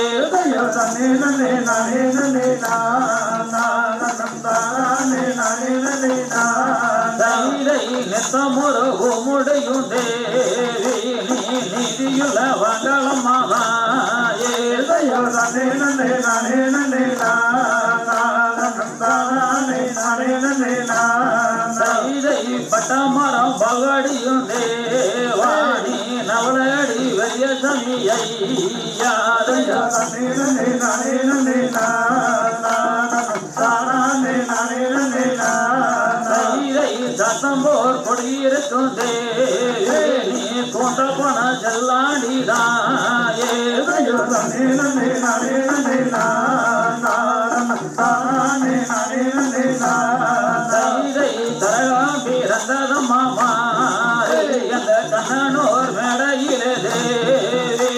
நெத்தமுறு முடியும் தேவி நீ நீதியுள்ள வங்களம் மாதாயே பட்டமரம் பகடியும் தேவாணி நவலடி வெறிய சமியா சத்தம்போர் கொடியிருக்கும் தேவி நீ கொண்ட போன செல்லாடிதாயே தரகாம்பி ரந்ததம் மாமா எந்த கண்ணனோர் மேடையிலே தேவி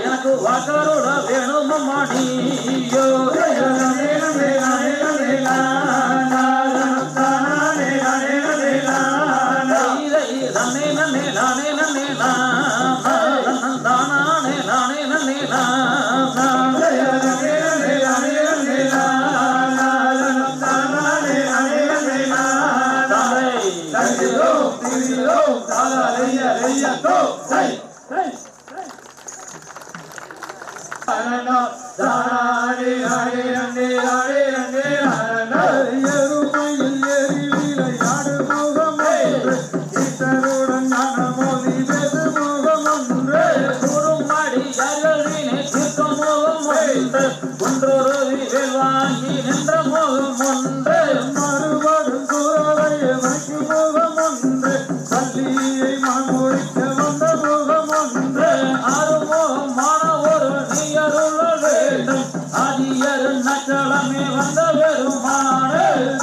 எனக்கு வாக்கரோட வேணும் மாடியோ வாங்கி நின்ற முகம் ஒன்று மறுபடும் சூழலைய வைக்கு முகம் ஒன்று பள்ளியை மொழிக்க வந்த முகம் ஒன்று ஆறுமுகமான ஒரு நீயருள வேண்டும் ஆதியர் நச்சலமே வந்த பெருமான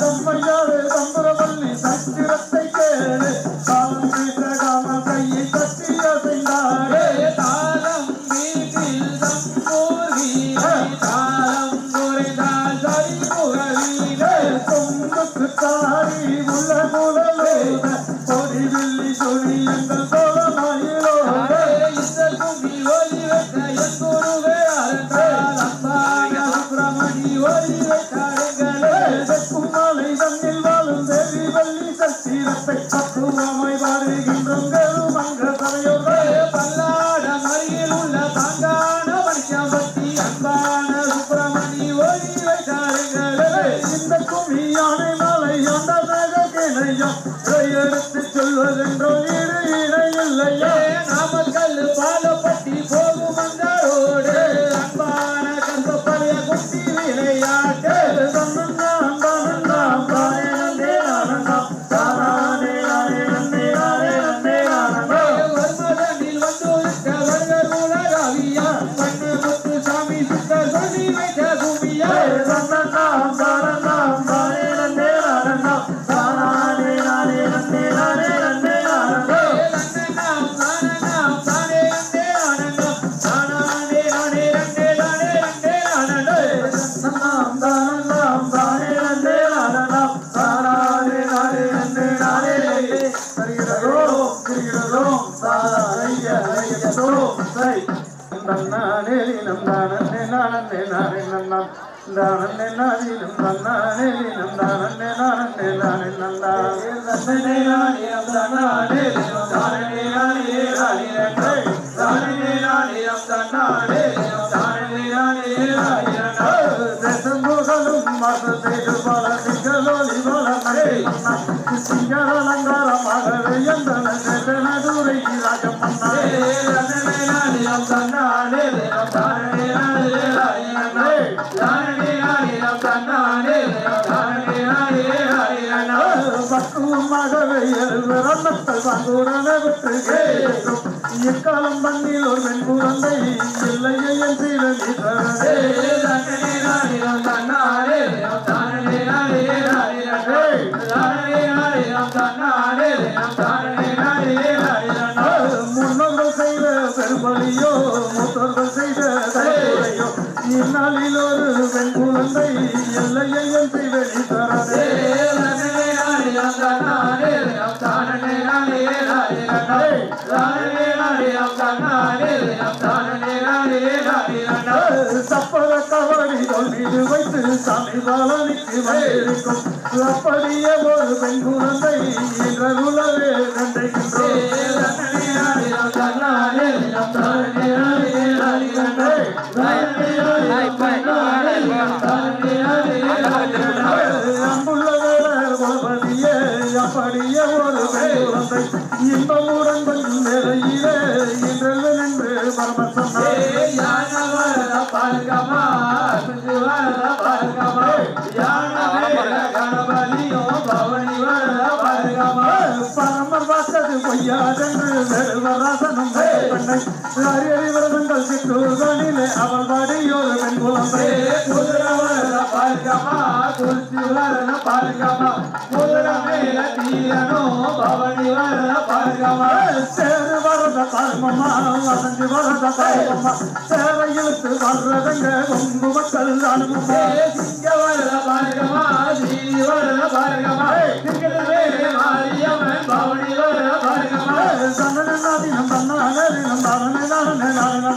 தம்மையாறு தம்புரவல்லி சத்திரத்தை கேளு காலம் பேச காம கையை தட்டி அசைந்தாரே தாளம் வீட்டில் தம்பூர் வீரே தாளம் குறைந்தால் சரி முகவீரே தொங்குக்கு தாரி உள்ள முதலோத பொடி வில்லி சொடி எங்கள் தோழமாயிலோட இந்த கும்பி ஒலி வைக்க என் குருவே அரண்டால் அம்பாய சுப்பிரமணி ஒலி வைத்தாருங்களே குமாலை தன்னில் வாழும் தேவி வள்ளி சத்திரத்தை பக்குவமாய் பாடுகின்றோம் மங்க சபையோட பல்லாட மறியில் உள்ள பாங்கான மணிக்காம்பத்தி அன்பான சுப்பிரமணி ஒலி வைத்தாருங்களே இந்த கும்மி யானை மாலை அந்த கிணையம் எடுத்து சொல்வதென்றோ ஈடு இணையில்லையே நாமக்கல் பாலப்பட்டி போகும் மங்காரோடு அன்பான கம்பப்பழைய குட்டி விளையாட்டு வர்மதனில் வந்து இருக்க வருகர் உலகாவியா பண்ணு முத்து சாமி சுத்த சொல்லி வைத்த பூமியா வர்மதனில் தானே நானினம் தன்னானே தினம் தானே நானே நானே நந்தா தன்னே நானினம் தன்னானே தினம் தானே நானே நானே தானே நானினம் தன்னானே தினம் தானே நானே நானே தேசம் போகலும் மாசத்தேடு பல திங்களோலி வளர்ந்தே சிங்கரலங்காரமாகவே எந்தன சேதனதுரை ராஜமன்னா தன்னே நானினம் தன்னானே தினம் தானே நானே நானே தானே நானினம் தன்னானே தினம் தானே நானே நானே பக்குவமாகவே எழுவரங்கள் வாங்குடனே விட்டு கேட்கும் இக்காலம் பண்ணில் ஒரு பெண் குழந்தை இல்லையே என்று தன்னே நானினம் தன்னானே தினம் தானே நானே நானே தானே நானினம் தன்னானே தினம் தானே நானே நானே முன்னோர்கள் செய்த பெரும்பலியோ மூத்தோர்கள் செய்த தலைமுறையோ இந்நாளில் ஒரு பெண் குழந்தை இல்லையே என்று வெளித்தரதே தன்னே நானினம் தன்னானே தினம் தானே நானே நானே தானே நானினம் தன்னானே தினம் தானே நானே நானே சப்பர கவடி மீது வைத்து சாமி பாலனிக்கு வந்திருக்கும் அப்படியே ஒரு பெண் குழந்தை என்றுள்ளவே கண்டிருக்கின்றோம் அன்புள்ள வேளர் குலபதியே அப்படியே ஒரு பெண் குழந்தை இன்பமுடன் கொஞ்சம் நிலையிலே இன்றெல்லாம் என்று பரமசம்மா பார்க்கமா பார்க்கமா கணபதியோ பவனி வர பார்க்கமா பரமர் பார்த்தது பொய்யாதென்று வேறுவராசனும் பெண்ணை அறிவரங்கள் சிற்றூர்களிலே அவள் பாடியோரு பெண் குழந்தை குதிரவர பார்க்கமா குளிச்சு வர பார்க்கமா குதிரை மேல தீரனோ பவனி வர பார்க்கமா சேரு வரத பார்மமா வசந்தி வரத பார்மமா சேவையிலுக்கு வர்றதங்க கொங்கு மக்கள் அனுபவம் சிங்க வரத பார்க்கமா சீனி வரத பார்க்கமா மாரியம்மன் பவனி வரத பார்க்கமா தன்னே நானினம் தன்னானே தினம் தானே நானே நானே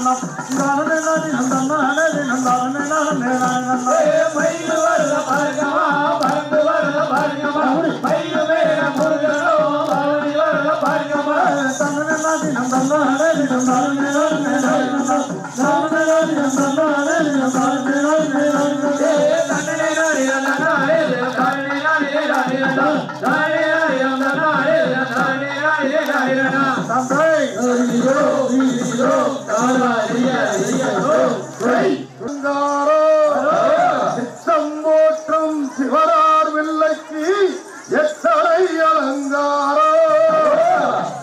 தானே நானினம் தன்னானே தினம் தானே நானே நானே மயில் வரத பார்க்கமா பறந்து வரத பார்க்கமா மயில் மேல முருகனோ பவனி வரத பார்க்கமா தன்னே நானினம் தன்னானே தினம் தானே நானே தானே நானினம் தன்னானே தினம் தானே நானே தன்னே நானினம் தன்னானே தினம் தானே நானே தானே நானினம் தன்னானே தினம் தானே நானே தந்தை ஹரியோ ஹரியோ காலாரியோ சித்தம் போற்றும் சிவரார் வில்லைக்கு எத்தனை அலங்காரோ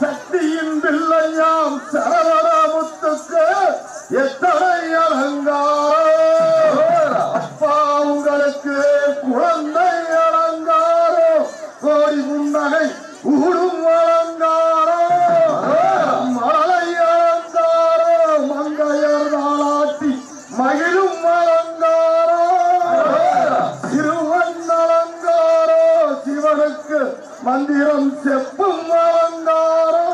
சக்தியின் பிள்ளையாம் சரவணமுத்துக்கு எத்தனை அலங்காரோ அப்பா உங்களுக்கு குழந்தை அலங்காரோ கோடி புன்னகை ஊடும் அலங்காரோ மழலை அலங்காரோ மங்கையர் நாளாட்டி மகிழும் அலங்காரோ சிறுவன் அலங்காரோ சிவனுக்கு மந்திரம் செப்பும் அலங்காரோ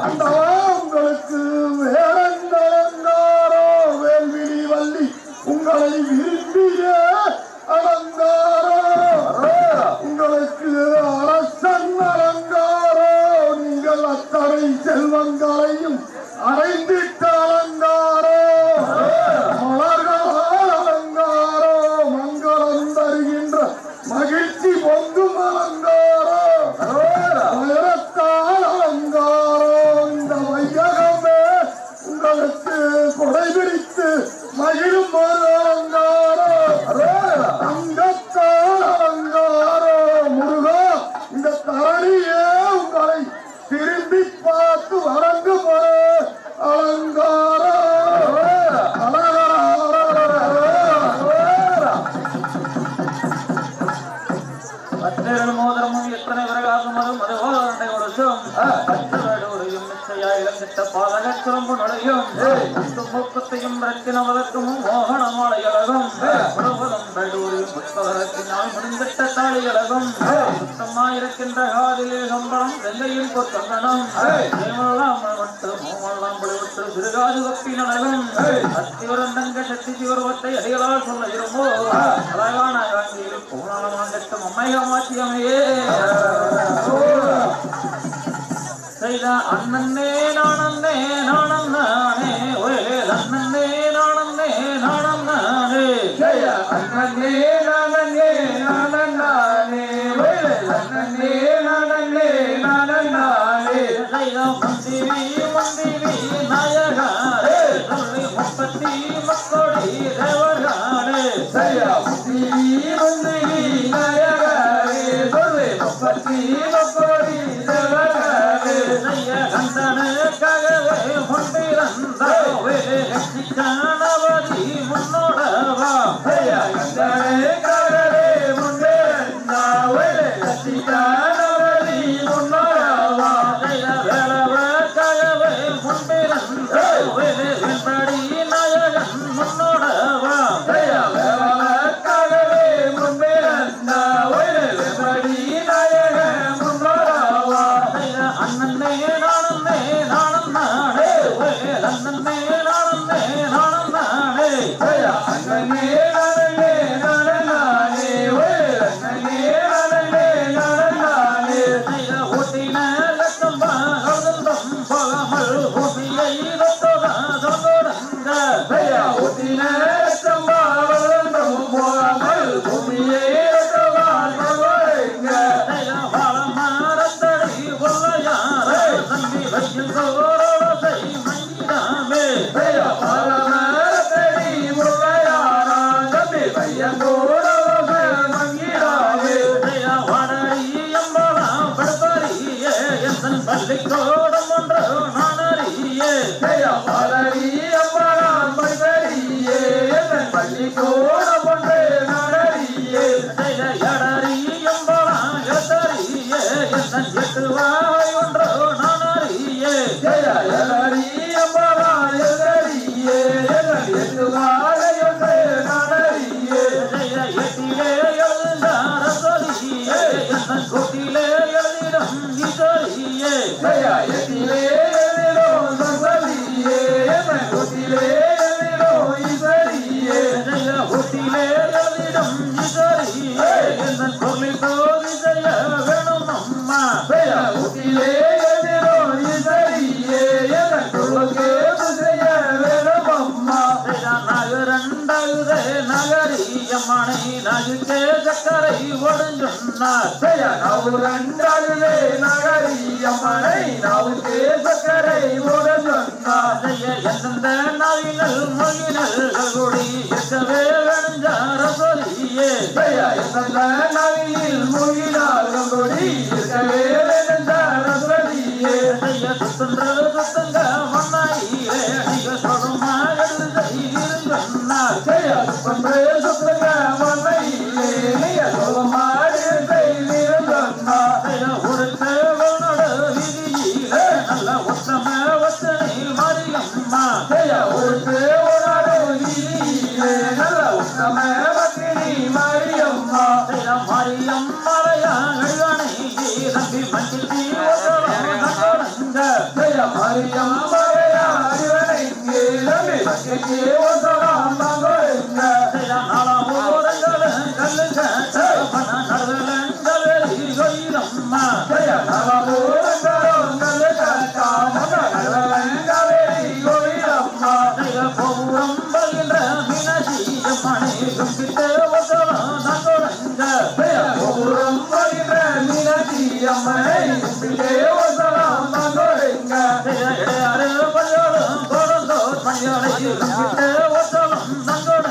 அந்த உங்களுக்கு வேறெந்த அலங்காரோ வேல்விழி வள்ளி உங்களை விரும்பிய அலங்காரோ உங்களுக்கு அரசன் அலங்காரோ நீங்கள் அத்தனை செல்வங்களையும் அடைந்திட்ட அலங்காரோ மலர்களால் அலங்காரோ மங்களம் தருகின்ற மகிழ்ச்சி பொங்கும் அலங்காரோ உயரத்தால் அலங்காரோ இந்த வையகமே உங்களுக்கு கொடைபிடித்து மகிழும் ஒரு அலங்காரோ தங்கத்தால் அலங்காரோ முருகா இந்த தரணியே உங்களை திரும்பி பார்த்து வணங்கும் ஒரு அலங்காரோ மோதிரமும் எத்தனை பிரகாசமும் அது ஒரு நிச்சயாய் கெட்ட பாதகச்சிலம்பு நடையும் மூக்கத்தையும் ரத்தினவதற்கும் மோகன மாலையழகும் உணவதும் கல்லூரியும் புத்தகத்தினால் முடிந்திட்ட தாளியழகும் சுத்தமாயிருக்கின்ற காதிலே சம்பளம் வெள்ளையில் பொற்கங்கணம் மட்டு மோமெல்லாம் விட்டு சிறுகாது வப்பி நலகும் அத்திவரந்தங்க சக்தி சிவருவத்தை அடிகளால் சொல்ல இருமோ அழகான காஞ்சியில் பூரணமாண்டட்டும் அம்மையமாச்சியமையே செய்த அண்ணன்னே நானே நானம் நானே ஒரே அண்ணன்னே நானே நானம் நானே ஜெய அண்ணன்னே நானே நானம் நானே ஒரே அண்ணன்னே நானே நானம் நானே செய்த மந்திரி மந்திரி நாயகாரே சொல்லி முப்பத்தி மக்கோடி தேவகாரே ஜெய மந்திரி மந்திரி நாயகாரே சொல்லி முப்பத்தி மக்கோடி தேவகாரே கந்தனுக்காகவே முன்பிறந்தவதி முன்னோடவா கந்தனுக்காகவே முன்பிறந்தவதி முன்னோடவா வேளவக்காகவே முன்பிறந்தவதி நாயகன் முன்னோடவா வேளவக்காகவே முன்பிறந்தவதி நாயகன் முன்னோடவா அண்ணன்னே நானே நானம் நானே அண்ணன்னே நானே நானம் நானே அண்ணன்னே நானே நானம் நானே அண்ணன்னே நானே நானம் நானே ஊட்டின லட்சம்பா கௌதந்தம் போகாமல் பூமியை ஊட்டின லட்சம்பா கௌதந்தம் போகாமல் பூமியை பள்ளிக்கோடம் ஒன்று நானறியே பள்ளிக்கோடம் ஒன்று நானறியே எடறியம்பலாம் எதறியே எட்டுவாய் ஒன்று நானறியே எடறியம்பலாம் எதறியே எட்டுவாய் ஒன்று நானறியே எட்டிலே எழுந்தார சொல்லியே கூட்டிலே எழுதிடம் இதழியே எட்டிலே எழுதிடும் சொல்லியே கூட்டிலே எழுதிடும் இதழியே கூட்டிலே எழுதிடும் இதழியே பொருளில் தோதி செய்ய வேணும் அம்மா கூட்டிலே எழுதிடும் இதழியே பொருளுக்கு செய்ய வேணும் அம்மா நகரண்டகுதே நகரியம்மனை நகுக்கே சக்கரை ஒடுஞ்சொன்னார் நகரண்டகுதே நகரியம்மனை நகுக்கே சக்கரை ஒடுஞ்சொன்னார் எந்தெந்த நவிகள் மொழிகள் கூடி இருக்கவே வேணுஞ்சார சொல்லியே எந்தெந்த நவியில் மொழினார்கள் கூடி இருக்கவே வேணுஞ்சார சொல்லியே சுத்தன்றது சுத்தங்க மண்ணாயிலே நீங்க சொல்லுமா எழுதை இருந்தொன்னார் சுத்தன்று சுத்தங்க மண்ணையிலே நீங்க சொல்லுமா எழுதை இருந்தொன்னார் உடுத்து உன்னோட விதியிலே நல்ல உத்தம வச்சனை மாரியம்மா உடுத்து உன்னோட விதியிலே நல்ல உத்தம வச்சனை மாரியம்மா மாரியம் மலையா எழுவனை தம்பி மண்டி மாரியம் மலையா எழுவனை தம்பி மண்டி ஒசலாம் நாங்கோங்க நாளோரங்கள் கல்லுங்க நடுவலங்கள் கோயிலம்மா நாளோரங்களும் கோயிலம்மா பூரம் பகின்ற மீனாட்சியம்மனை கும்பிட்டு ஒசலாம் நாங்கோங்க பூரம் பகின்ற மீனாட்சியம்மனை கும்பிட்டு ஒசலாம் நாங்கோங்க பஞ்சோடும் கோடந்தோர் பஞ்சோடை கும்பிட்டு ஒசலாம் நாங்கோங்க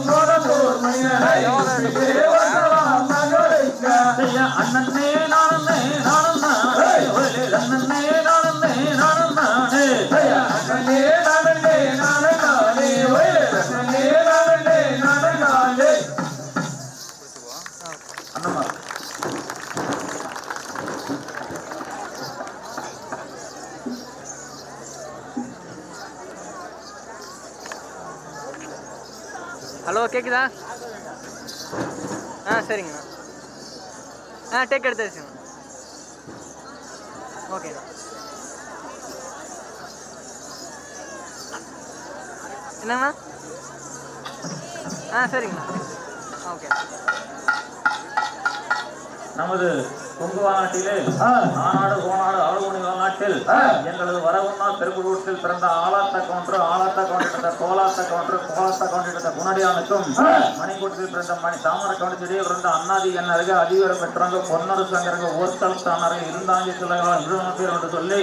கோடந்தோர் மணியனை கும்பிட்டு ஒசலாம் நாங்கோங்க அண்ணன்னே நானே நானம் நானே அண்ணன்னே நானே நானம் நானே அண்ணன்னே நானே நானம் நானே அண்ணன்னே நானே நானம் நானே அண்ணம்மா
ஹலோ கேட்குதா? சரிங்கண்ணா. டேக் எடுத்தாச்சுண்ணா. ஓகேண்ணா. என்னங்கண்ணா? சரிங்கண்ணா. ஓகே.
நமது கொங்குவா நாட்டிலே நாடு கோநாடு ஆளுமணி நாட்டில் எங்களது வரவுண்ணா பெருங்குடத்தில் பிறந்த ஆளாத்த கவுண்டர் ஆளாத்த கவுண்டிட்ட கோலாத்த கவுண்டர் கோலாத்த கவுண்டிட்ட குணடியானுக்கும் மணிக்கூட்டத்தில் பிறந்த மணி தாமர கவுண்டிடையே பிறந்த அண்ணாதி என்னருக அதிகாரம் பெற்றவங்க பொன்னரு சங்கரங்க ஓர்த்தல் தானருக இருந்தாங்க சிலகலாம் நிறுவனத்தில் என்று சொல்லி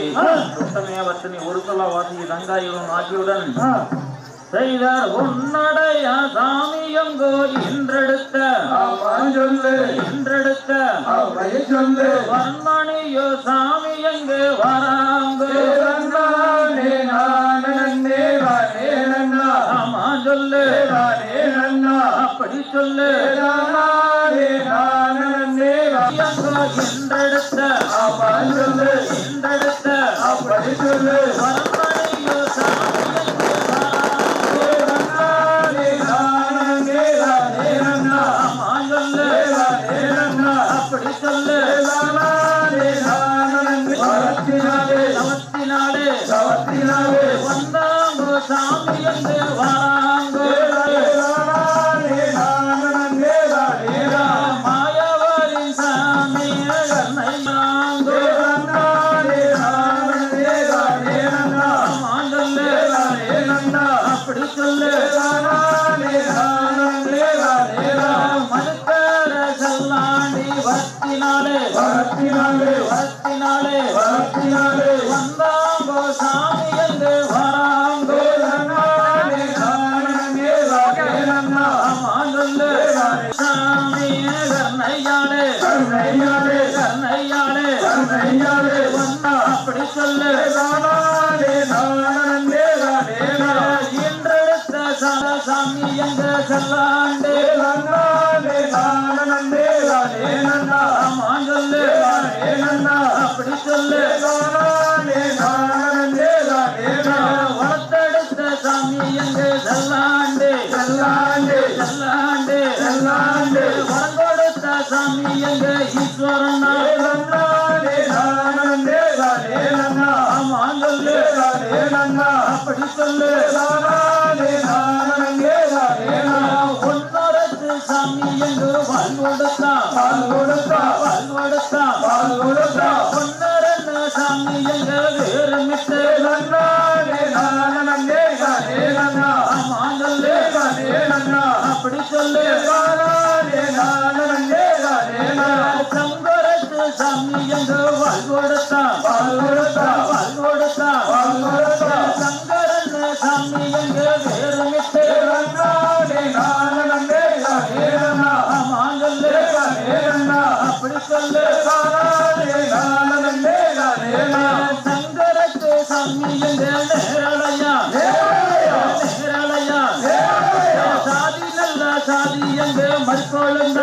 சுத்தமைய வச்சனி ஒரு சொல்ல வாசி தங்காயிரும் ஆகியுடன் செய்தார் உன்னடைய சாமியங்கோ என்றெடுத்த வர்மணியோ சாமியங்கு வராங்கோ ஆமா சொல்லு அப்படி சொல்லு என்றெடுத்த அப்படி சொல்லு வர்மணியோ அப்படி சொல்லு வந்தாங்கோ சாமி என்று வராங்கோ மாயவரின் சாமி கண்ணையாங்கோ அப்படி சொல்லு மதுக்கர செல்லாண்டி வரத்தினாலே வந்தாங்கோ சாமி என்று வராங்கோ சாமி கர்ணையாலே வந்தா அப்படி சொல்லு இன்றெடுத்த சாமி எங்க செல்லாண்டே சொல்லு அப்படி சொல்லு வளர்த்தெடுத்த சாமி எங்க செல்லாண்டே வரம் கொடுத்த சாமி எங்க ஈஸ்வரன் அப்படி சொல்லு ஒன்னரத்து சாமி எங்கு வாழ் கொடுத்தா ஒன்னரன் சாமி எங்க வேறுமிட்டு அப்படி சொல்லு சங்கரத்து சாமி எங்கு வாழ் கொடுத்தா சங்கரன் சாமி எங்க வேறுமிட்டு அப்படி சொல்லு சங்கரத்து சாமி எங்க நேரலையா சாதி நல்ல சாதி எங்க மறுக்கொழுங்க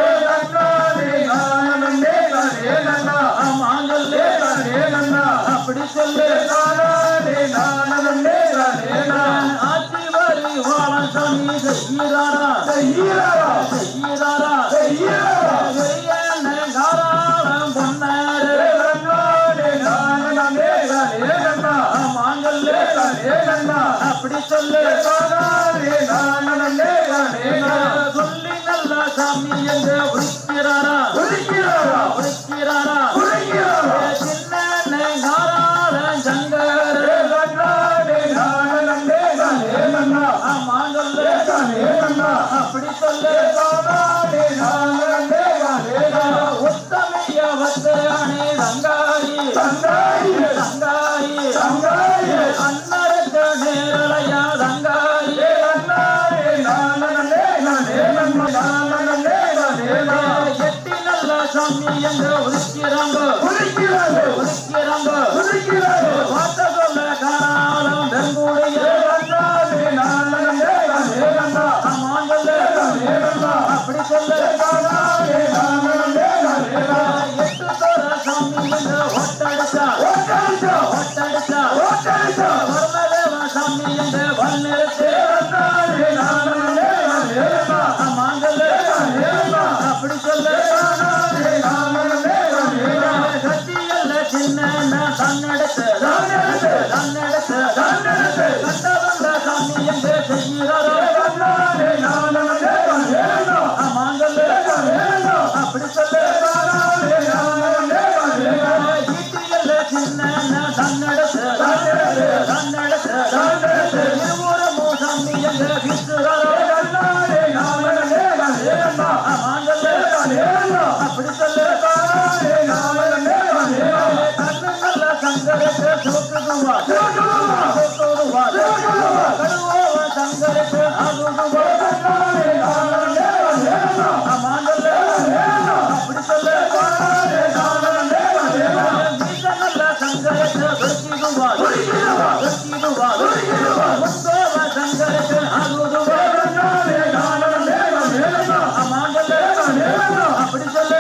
அப்படி சொல்லு ஆட்சி வரி வாழ சாமி செய்கிறாரா அப்படி சொல்லு சொல்லி நல்ல சாமி என்று உரிக்கிறாரா சின்ன சங்கர அப்படி சொல்லு உத்தமைய வத்தானே ரங்காயி அன்னரத்த நேரலையா ரங்காயி எட்டி நல்ல சாமி எங்க உரிக்கிறாங்க வார்த்த சொல்ல காரணம் வெங்குடைய அப்படி சொல்லு எட்டு தோற சாமி எங்க ஒட்டடிச்சா வரமதேவ சாமி எங்க வல்லிருச்சு மாங்கல்ல அப்படி சொல்ல கத்தியல்ல சின்ன தன்னெடுத்து கண்டவந்த சாமி என்று செய்கிறாரோ மாங்கல்ல அப்படி சொல்ல ஈட்டியல்ல சின்ன தன்னெடுத்து இருவரமோ சாமி என்று வீசுகிறாரோ மாங்கல்ல அப்படி சொல்ல கண்ணல்ல சங்கரத்து சோக்குதுவா கடுவோவ சங்கரத்து ஆகுதுவா மாங்கல்ல அப்படி சொல்ல நீசனல்ல சங்கரத்து வெற்றிடுவா முந்தோவ சங்கரத்து ஆகுதுவா மாங்கல்ல அப்படி சொல்ல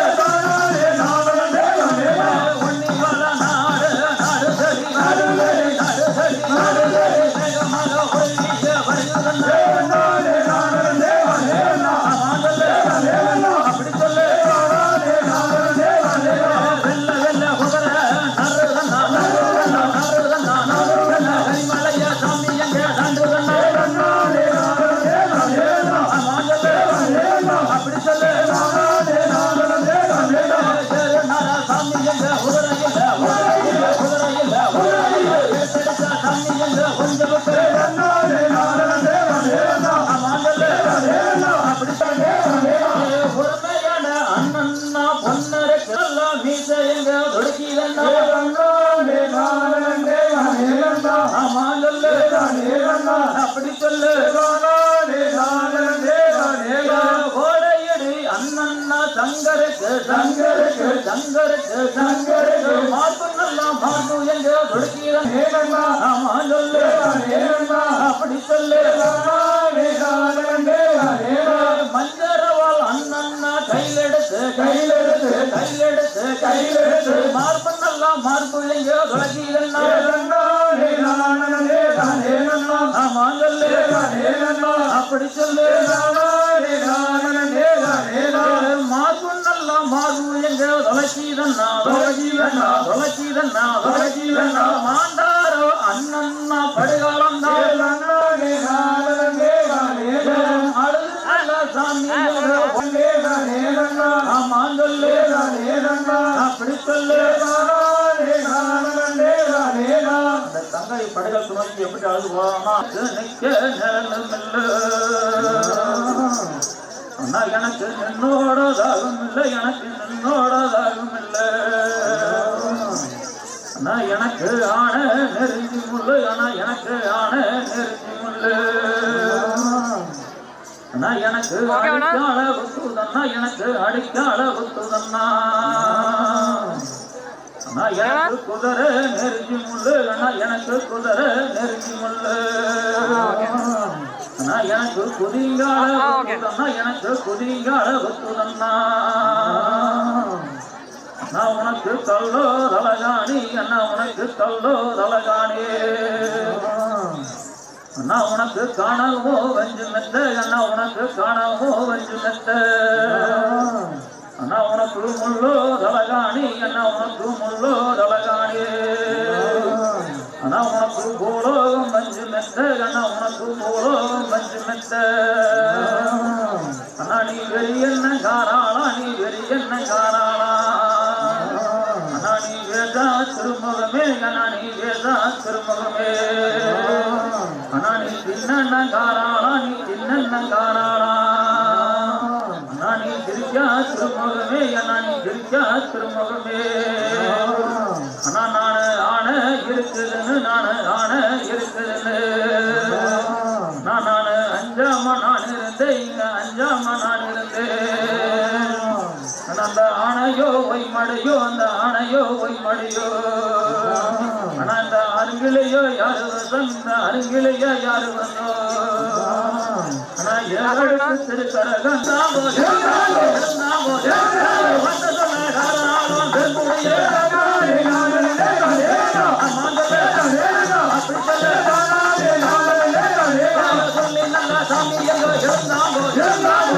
அப்படி சொல்லு ஓடையடி அண்ணன்னா சங்கருக்கு மார்பு நல்லா மார்பு என்று தொடுக்கிறேன் அப்படி சொல்லு மஞ்சரவால் அண்ணன்னா கையிலெடுத்து மார்பு நல்லா மார்பு என்று தொடுக்கிறேன் அப்படி சொல்லு மாது நல்லா மாது எங்க தொலைச்சீதன்னா மாண்டாரோ அண்ணன்னா படுகாலம் சாமி மாங்கல்லே அப்படி சொல்லு தங்கை படைகள் துணைக்கு எப்படி அழுதுவாமா எனக்கு என்னோட தாகம் இல்லை எனக்கு ஆன நெருங்கி முள்ளு எனக்கு ஆன நெருங்கி முள்ளு எனக்கு அடிக்கால குத்துதன்னா எனக்கு குதிரை நெருங்கி முள்ளு எனக்கு குதிரை நெருங்கி முள்ளு எனக்கு குதிங்கால குத்துதன்னா நான் உனக்கு கல்லோ தலகாணி உனக்கு கல்லோ தலகாணி நான் உனக்கு காணவோ வஞ்சு மெத்த உனக்கு காணவோ வஞ்சு மெத்த நான் உனக்கு முள்ளோ தலகாணி உனக்கு முள்ளோ தலகாணி நான் உனக்கு பூலோகம் வஞ்சு மெத்த உனக்கு பூலோகம் வஞ்சு மெத்த நீ வெறி என்ன காராளா நீ வேதா திருமுகமே நீ வேதா திருமுகமே நீ சின்ன காராளா நீ சிரிக்கா திருமுகமே நீ சிரிக்கா திருமுகமே நானு ஆன இருக்குதுன்னு நானு அஞ்சாம நான் இருந்தேன் இங்க அஞ்சாம நான் இருந்தேன் அந்த ஆணையோ ஒய்மடையோ அந்த அருங்கிலேயோ யாரு வந்தோ திருக்கரகம் சாமி எங்க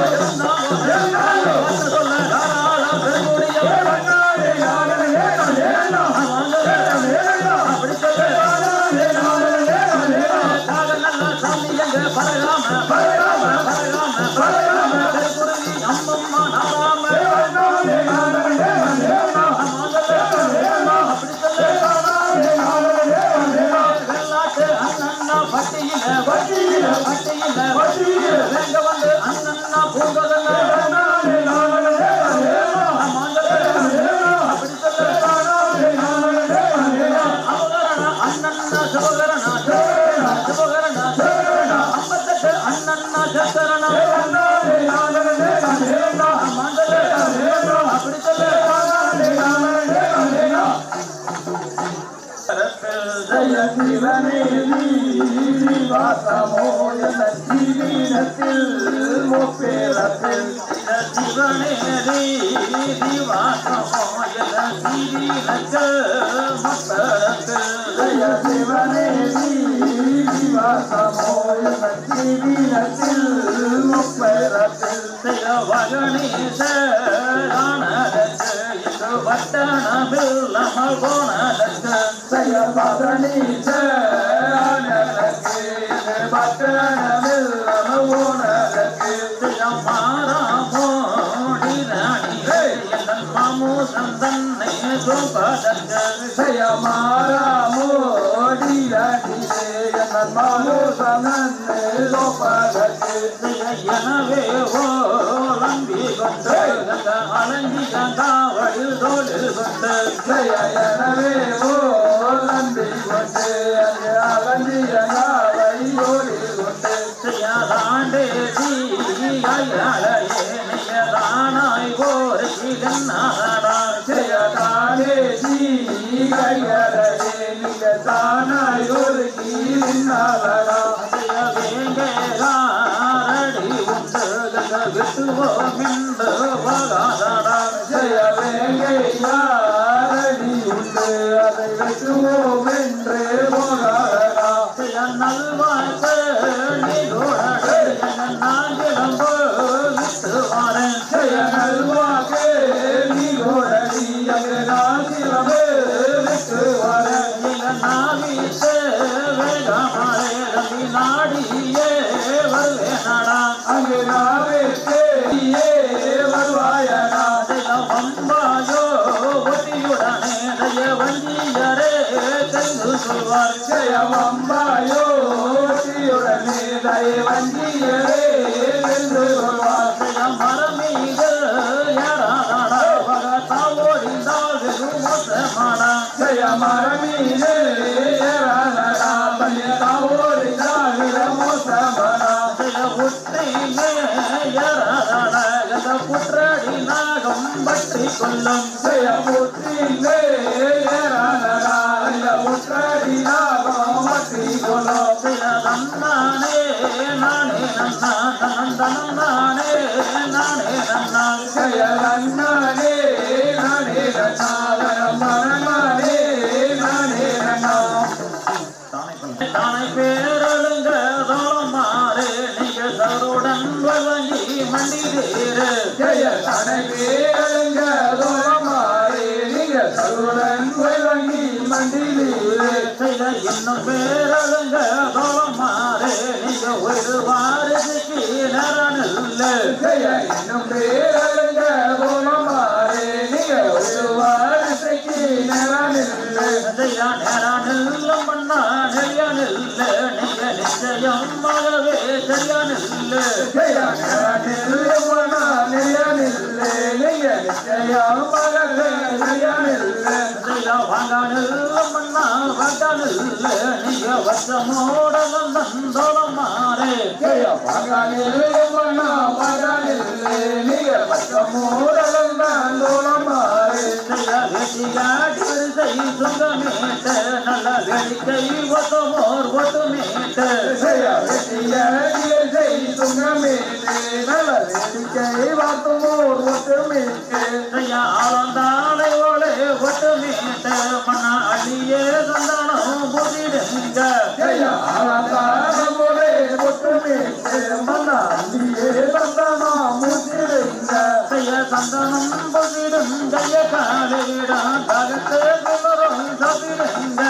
Saya சந்தனம் பொசிடும் கைய காலிடம் தகத்து குமரம் சபிடுங்க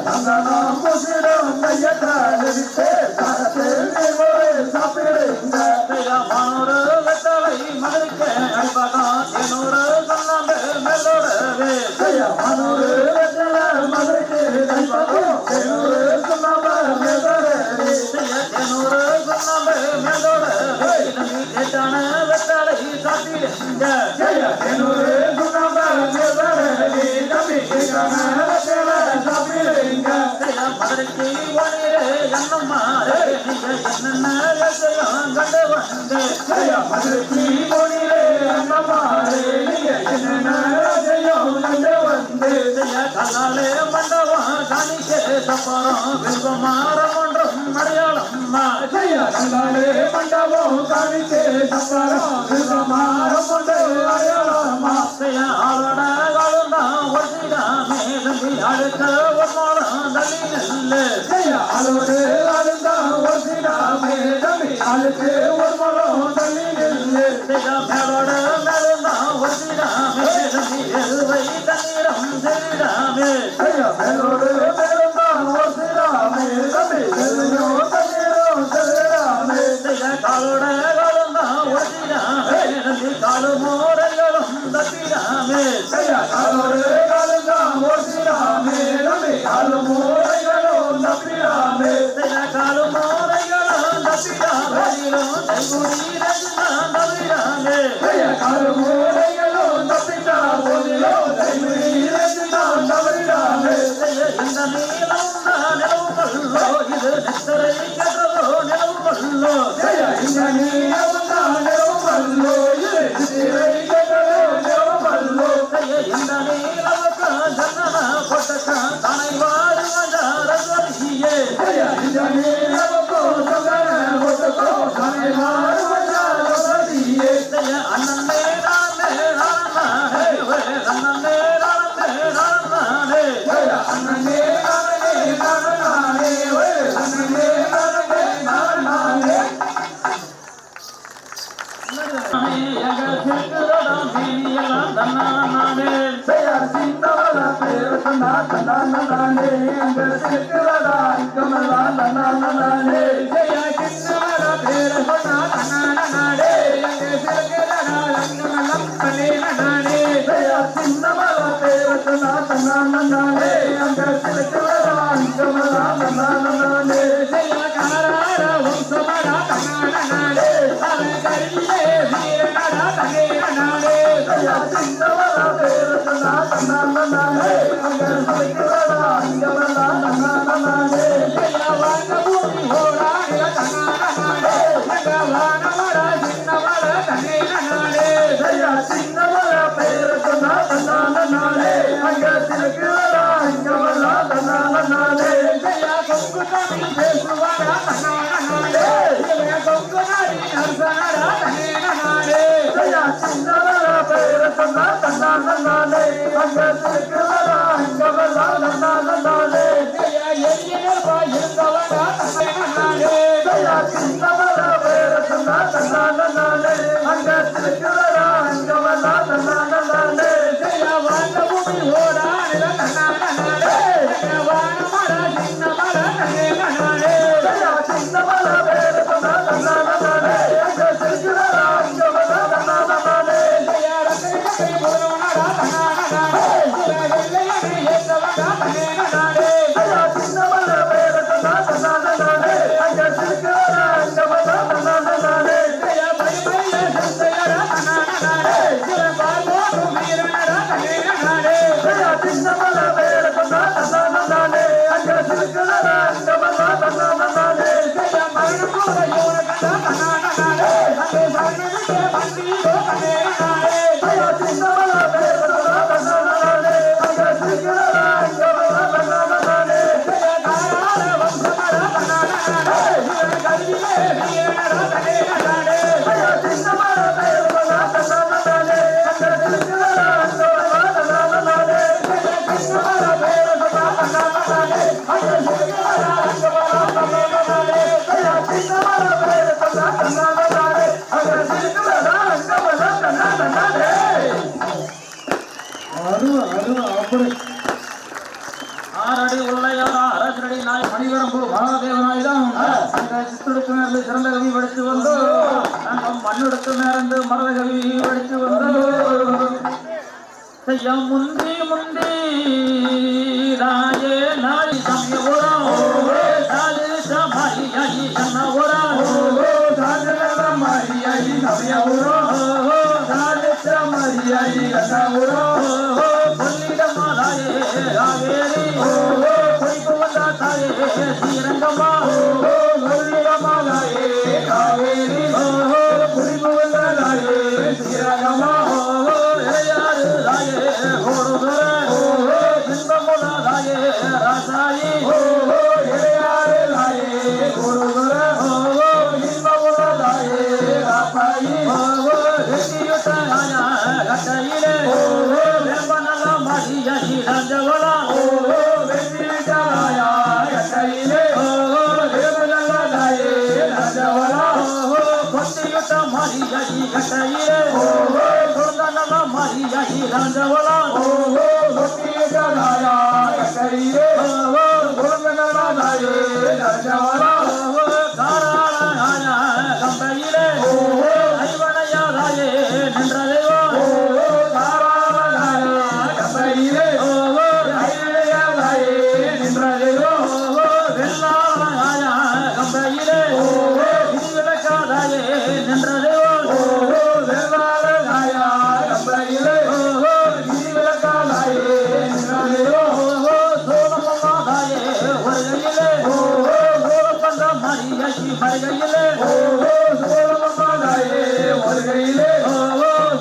சந்தனம் பொசிடும் கைய காலிட்டு தகத்து குமரம் சபிடுங்க மனோரு வெத்தலை மதுரைக்க அடிப்பகம் என்னோரு சொன்னாங்க மேலோடவே மனோரு வெத்தலை மதுரைக்கு அடிப்பகம் என்னோரு சொன்னாங்க மேலோடவே என்னோரு சொன்னாங்க மேலோடவே கேட்டான வெத்தலை சாப்பிடுங்க என்னோரு சொன்னாங்க மேலோடவே தம்பி கேட்டான வெத்தலை சாப்பிடுங்க மதுரைக்கு ஓனீரே என்னம்மாரே நீங்க என்னென்ன கண்டு வந்து மதுரைக்கு ஓனீரே என்னம்மாரே நீங்க என்னென்ன கண்டு வந்து கல்லாலே மண்டபம் காணிக்க சப்பரம் வில்வமாரம் ஒன்றும் மலையாளம்மா கல்லாலே மண்டபம் காணிக்க சப்பரம் வில்வமாரம் ஒன்று மலையாளம்மா ஆளோட காலம் ஒட்டிடாமே தம்பி அழுக்க ஒரு மாதம் தள்ளி நெல்லு ஆளோடு அழுந்தா ஒட்டிடாமே தம்பி அழுக்கு ஒரு மாதம் தள்ளி நெல்லு மேலோட மேலுந்தா ஒட்டிடாமே தம்பி எருவை தண்ணீரம் செல்லிடாமே மேலோடு மேலுந்தா ஒட்டிடாமே தம்பி எருவையோ தண்ணீரம் செல்லிடாமே காலோட காலந்தா ஒட்டிடாமே தம்பி காலு மோரைகளும் தட்டிடாமே காலோடு காலந்தா ஒட்டிடாமே தம்பி காலு மோரைகளும் தப்பிடாமே காலு மோரைகளும் தப்பிடாமே தவிடாமே காலு மோரைகளும் தப்பிடா போதிலும் தவிடாமே இந்த நீளம் நிலவு கொள்ளோ இது நெத்தரை கெட்டதோ நிலவு கொள்ளோ இந்த நீளம் நிலவு கொள்ளோ இது நெத்தரை கெட்டதோ நிலவு கொள்ளோ இந்த நீளவுக்கு ஜன்னன பொட்டக்க தனை வாடு வந்தாரே இந்த நீளவுக்கு ஜன்னன பொட்டக்க தனை வாடு வந்தாரே அண்ணனே நானே நானே அண்ணனே நானே நானே அண்ணனே நானே நானே அண்ணனே நானே நானே எங்க சிறுகடம் நீயெல்லாம் தன்னானே சின்னவள பேர் தன்னா தன்னானே எங்க சிறுகடா கமலா தன்னானே சின்னவள பேர் சொன்னா தன்னானே எங்க சிறுகடா கமலம் தன்னானே சின்னவள பேர் சொன்னா தன்னானே எங்க சிறுகடா கமலா தன்னானே காரார வம்சமடா தன்னானே அவன் கரியே வீரனடா தன்னானே சின்னவள பேர் சொன்னா தன்னானே எங்க சிறுகடா கமலா தன்னானே வாங்க பூமி ஹோரானில தன்னானே எங்க வானவட சின்னவள தன்னானே சின்னவள பேர் சொன்னா தன்னானே எங்க சிறுகடா கமலா தன்னானே கொங்கு தமிழ் பேசுவாடா தன்னானே கொங்கு நாடி நர்சனடா தன்னானே சின்னவள பேர் சொன்னா தன்னானே எங்க சிறுகடா கமலா தன்னானே எரியனர்வா இருந்தவடா தன்னானே சின்னவள பேர் சொன்னா தன்னானே எங்க சிறுகடா கமலா தன்னானே வாங்க பூமி ஓடானில தன்னானே வானமட சின்னமட தன்னானே சின்னமட பேர் சொன்னா தன்னானே எங்க சிறுகடா கமலா தன்னானே ரத்தை போனவனடா தன்னானே வெள்ளையனை ஏற்றவடா தன்னானே சின்னமட பேர் சொன்னா தன்னானே எங்க சிறுகடா கமலா தன்னானே பைபைய சிந்தையடா தன்னானே பார்வோடு வீரனடா தன்னானே சின்னமட பேர் சொன்னா தன்னானே எங்க சிறுகடா கமலா தன்னானே மரணம் போல யோனகடா தன்னானே அங்கே சரணவிட்டே பந்தியோ தன்னானே சின்னமட பேர் சொன்னா தன்னானே எங்க சிறுகடா கமலா தன்னானே காரார வம்சமடா தன்னானே கல்வியே வீரனடா தன்னானே சின்னமட பேர் சொன்னா தன்னானே எங்க சிறுகடா கமலா தன்னானே சின்னமட பேர் சொன்னா தன்னானே எங்க சிறுகடா கமலா தன்னானே சின்னமட பேர் சொன்னா தன்னானே எங்க சிறுகடா கமலா தன்னானே அருமை அருமை அப்படி ஆறடி உள்ளையாரா அரசடி நாய் மணிவரம்பு மகாதேவனாய்தான் அந்த சித்தெடுத்து நேர்ந்து சிறந்த கவி படித்து வந்து நாங்கள் மண்ணெடுத்து நேர்ந்து மரத கவி படித்து வந்து செய்ய முந்தி முந்தி ராயே நாய் சமயபுரம் ராஜே சமாரியாயி சன்னபுரம் மாரியாயி சமயபுரம் ராஜே சமாரியாயி சன்னபுரம் கொல்லிடமாதாயே ராவேரி பொய்ப்பு வந்தா தாயே ஸ்ரீரங்கம்மா கொல்லிடமாதாயே ராவேரி பொய்ப்பு வந்தா தாயே ஸ்ரீரங்கம்மா இளையாறு தாயே கோடுதுர இன்பமுடாதாயே ராசாயி இளையாறு தாயே கோடுதுர இன்பமுடாதாயே ராசாயி வெட்டியுட்டாயா கட்டையிலே வெம்பனல மடியாயி ரஞ்சவளா வெட்டியுட்டாயா கட்டையிலே வெம்பனலாயே ரஞ்சவளா கொட்டியுட்ட மடியாயி கட்டையிலே கொண்டனல மடியாயி ரஞ்சவளா கொட்டியுட்டாயா கட்டையிலே கொண்டனலாயே ரஞ்சவளா காராளாயா கம்பையிலே ஐவனையாதாயே நின்றதேவோ காராளாயா கம்பையிலே ஐவனையாதாயே நின்றதேவோ வெள்ளாளாயா கம்பையிலே விதிவிலக்காதாயே நின்றதேவோ வெள்ளாளாயா கம்பையிலே விதிவிலக்காதாயே நின்றதேவோ சோழமாதாயே வருகையிலே சோழப்பந்த மரியாசி வருகையிலே சோழமாதாயே வருகையிலே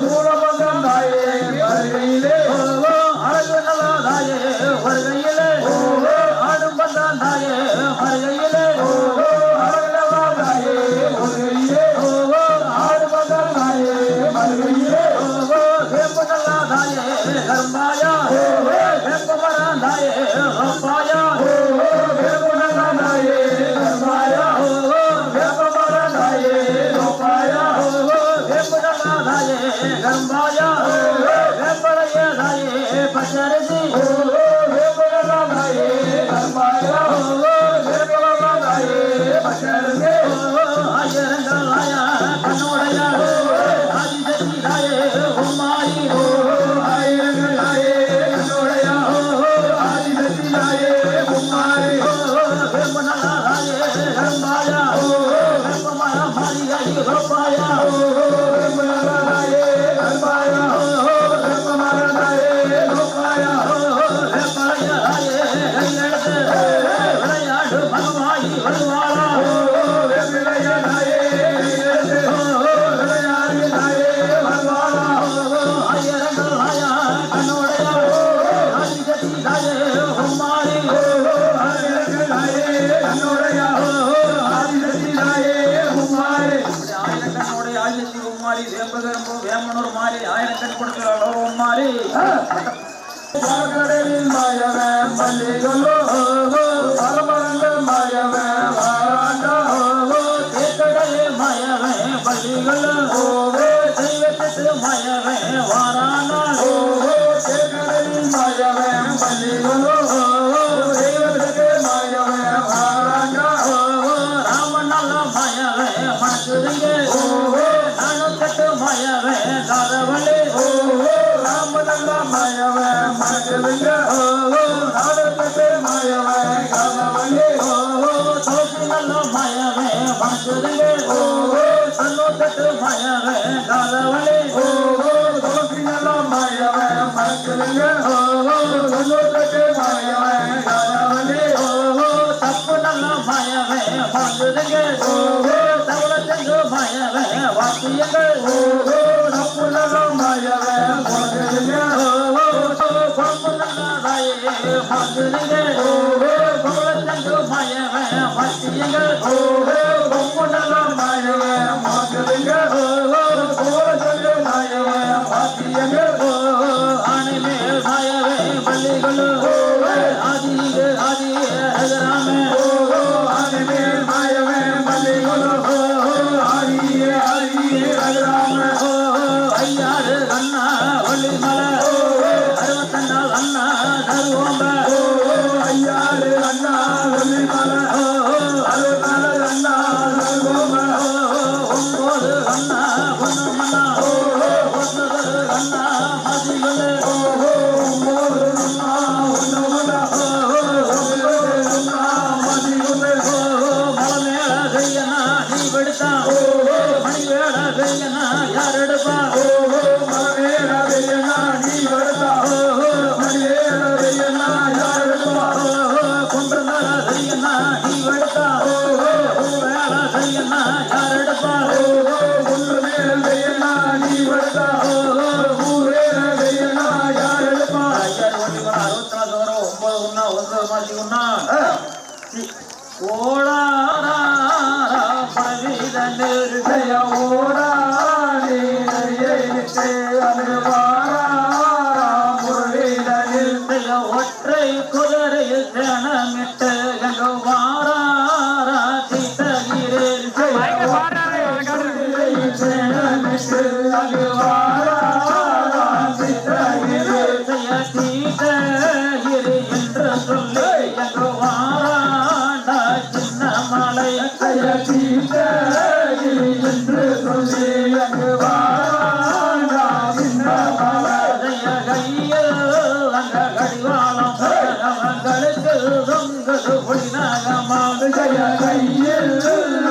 சோழபந்தாயே வருகையிலே அழகு நல்லாதாயே வருகையிலே ஆடும் பந்தாயே வருகையிலே அழகு நல்லாதாயே வருகையிலே ஆடும் பந்தாயே வருகையிலே வேம்பு நல்லாதாயே கர்மாயா வேம்பு மராந்தாயே ரப்பாயா வேம்பு நல்லாதாயே கர்மாயா வேம்பு மராந்தாயே ரப்பாயா வேம்பு நல்லாதாயே கர்மாயா வேம்பளையதாயே பச்சரிசி வேம்பு நல்லாதாயே கர்மாயா வேம்பு நல்லாதாயே பச்சரிசி ஆயிரங்களாயா கண்ணோடையா ஆதிசக்திதாயே உம்மாயி ஆயிரங்களாயே கண்ணோடையா ஆதிசக்திதாயே உம்மாயி வேம்பு நல்லாதாயே கர்மாயா வேம்பு மரமாரியாயி ரப்பாயா வேம்பு நல்லாதாயே கர்மாயா வேம்பு மரமாரியாயே ரப்பாயா வேம்பளையதாயே கையெழுத்து விளையாடு பகவாயி வருவாளா வேம்பிளையதாயே கையெழுத்து விளையாடுதாயே வருவாளா ஆயிரங்களாயா கண்ணோடையா ஆதிசக்திதாயே உம்மாயி ஆயிரங்களாயே கண்ணோடையா ஆதிசக்திதாயே உம்மாயி ஆயிரக்கண்ணோடைய ஆதிசக்தி உம்மாரி வேம்பகரம்பு வேமனூர் மாறி ஆயிரக்கண் கொடுக்கிறாளோ உம்மாரி கடலில் மாயவே பள்ளிகளோ பரமரங்க மாயவே வாராண்டா தேக்கடலே மாயவே பள்ளிகளோ தெய்வத்துக்கு மாயவே வாராண்டா தேக்கடலில் மாயவே பள்ளிகளோ தெய்வத்துக்கு மாயவே வாராண்டா ராமநல்ல மாயவே மனசுரிங்க நானும் கட்டு மாயவே காதவளே ராமநல்ல மாயவே மனசுரிங்க நானும் கட்டு மாயவே காதவளே தோசி நல்ல மாயவே மனசுரிங்க தன்னூர் கட்டு மாயவே காதவளே தோசி நல்ல மாயவே மனசுரிங்க தன்னூர் கட்டு மாயவே காதவளே தப்பு நல்ல மாயவே மனசுரிங்க தவளத்தெங்கு மாயவே வாக்கியங்கள் தப்பு நல்ல மாயவே மனசுரிங்க பம்பு நல்லதாயே மனசுரிங்க தவளத்தெங்கு மாயவே வாக்கியங்கள் பம்பு நல்ல மாயவே மனசுரிங்க தவளத்தெங்கு மாயவே வாக்கியங்கள் ஆணை மேல் மாயவே பள்ளிகள் ஆதியே ஆதியே ராமே ஆணை மேல் மாயவே பள்ளிகள் ஆதியே ஆதியே ராமே ஐயாறு கண்ணா வள்ளிமலை 24 வரும் 9 உண்ணா 9 மாசி உண்ணா ஓடாரா பரவீதனில் ஜெய ஓடாடி நெறியிட்டு அழுவாரா முரளிதனில் ஜெய ஒற்றை குதிரையில் சேனமிட்டு எங்க வாராரா சீதகிரில் ஜெய சேனமிட்டு அழுவாரா சீதகிரில் ஜெய சீதகிரி என்று சொல்லி எங்க வாராண்டா சின்ன மலை ஜெய சீதகிரி என்று சொல்லி எங்க வாராண்டா சின்ன மலை ஜெய கையில் அங்க கடிவாளம் அவங்களுக்கு தொங்குது ஒளிநாகமா ஜெய கையில்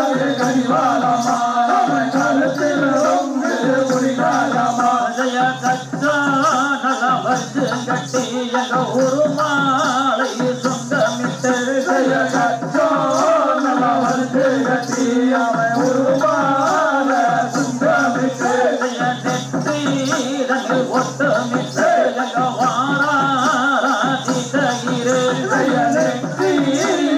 அங்க கடிவாளமா அவங்களுக்கு தொங்குது ஒளிநாகமா ஜெய கச்சா நல வச்சு கட்டி எங்க ஒரு மாலை சொந்தமிட்டு ஜெய கச்சா நல வச்சு கட்டி அவன் ஒரு மாலை சொந்தமிட்டு ஜெய நெற்றி தங்கள் ஒட்டமிட்டு எங்க வாராரா சீதகிரி ஜெய நெற்றி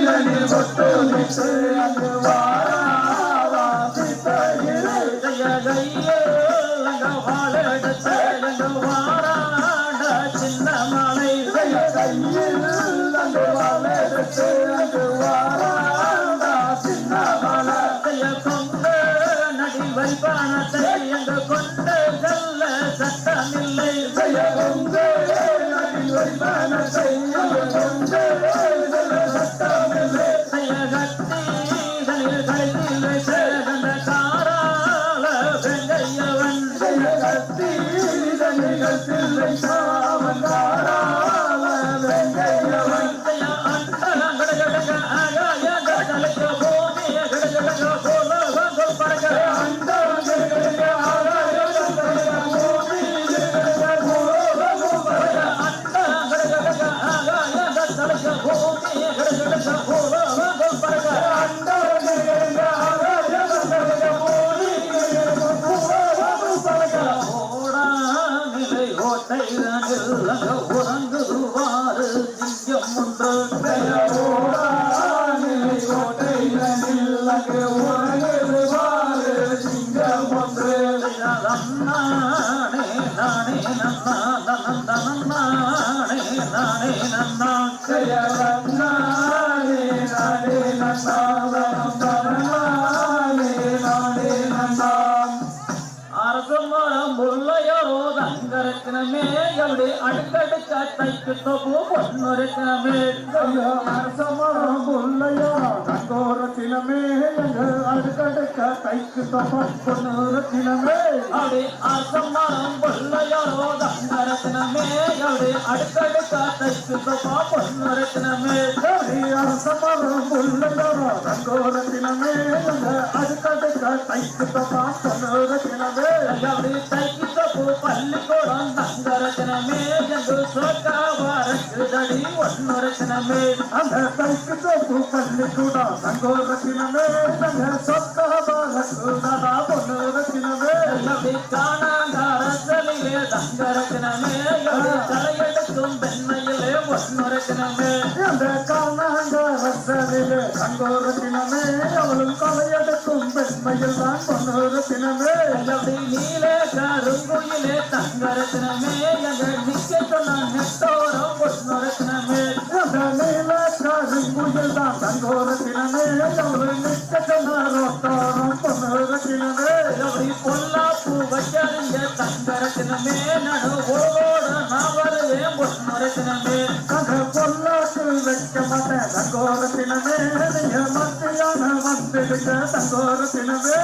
தங்கள் ஒட்டமிட்டு எங்க வாராரா சீதகிரி ஜெய கையில் அங்க வாழெடுத்து எங்க வாராண்டா சின்ன மலை ஜெய கையில் அங்க வாழெடுத்து எங்க வாராண்டா சின்ன மலை ஜெய கொண்ட நடி வைப்பானத்தை எங்க கொண்ட செல்ல சட்டமில்லை ஜெய கொண்ட நடி வைப்பானத்தை எங்க கொண்ட செல்ல சட்டமில்லை ஜெய கட்டி தனில் கழித்தில் வைத்த கண்ட காராள வெங்கையவன் ஜெய கட்டி தனில் கழித்தில் வைத்த அவன் காராள வெங்கையவன் ஜெய அண்டல கடகடக ஆகாய கடலுக்க பூமி கடகடக போல வந்து பறக்க அண்டல கடகடக ஆகாய கடலுக்க பூமி கடகடக போல வந்து பறக்க அண்டல கடகடக ஆகாய கடலுக்க பூமி கடகடக போல வந்து பறக்க அண்டல கடகடக ஆகாய கடலுக்க பூமி கடகடக போல வந்து பறக்க ஓடா நிலை ஓட்டை ரனில் அங்க உறங்குவாரு சிங்கம் ஒன்று ஜெய ஓடா நிலை ஓட்டை ரனில் அங்க உறங்குவாரு சிங்கம் ஒன்று ஜெய நன்னானே நானே நன்னா நன்னே நானே நன்னா ஜெய நன்னானே நானே நன்னா நன்னே நானே நன்னா அரசமரம் முல்லையரோ தங்கரத்தினமே எப்படி அடுக்கடுக்க தைக்கு தொகு பொன்னுரைக்கினமே அரசமரம் முல்லையோ தங்கோரத்தினமே எங்க அடுக்கடுக்க தைக்கு தொகு பொன்னுரைக்கினமே அப்படி அரசமரம் முல்லையரோ தங்கரத்தினமே எப்படி அடுக்கடுக்க தைக்கு தொகு பொன்னுரைக்கினமே அரசமரம் முல்லையரோ தங்கோரத்தினமே எங்க அடுக்கடுக்க தைக்கு தொகு பொன்னுரைக்கினமே அப்படி தைக்கு தொகு பள்ளிக்கூடம் தங்கரத்தினமே எங்கு சோக்காவாரக்குதடி ஒன்னுரைக்கினமே அந்த தைக்கு தொகு பள்ளிக்கூடம் தங்கோரத்தினமே எங்க சோக்காவாரக்குதடா பொன்னுரைக்கினமே அப்படி காணாங்காரத்திலே தங்கரத்தினமே அப்படி தலையெடுக்கும் பெண்மையிலே ஒன்னுரைக்கினமே அந்த காணாங்காரத்திலே தங்கோரத்தினமே அவளும் தலையெடுக்கும் பெண்மையில் தான் பொன்னுரைக்கினமே அப்படி நீலே கருங்குயிலே தங்கரத்தினமே எங்க நிக்க சொன்ன நெட்டோரம் பொன்னுரைக்கினமே அந்த நீல கருங்குயில் தான் தங்கோரத்தினமே அவளு நிக்க சொன்ன ரோட்டோரம் பொன்னுரைக்கினமே அப்படி பொல்லாப்பு வச்சறிஞ்ச தங்கரத்தினமே நடு ஓட நான் வருவேன் பொன்னுரைக்கினமே அந்த பொல்லாப்பு வைக்க மாட்டேன் தங்கோரத்தினமே நீங்க மத்தியான வந்துடுங்க தங்கோரத்தினமே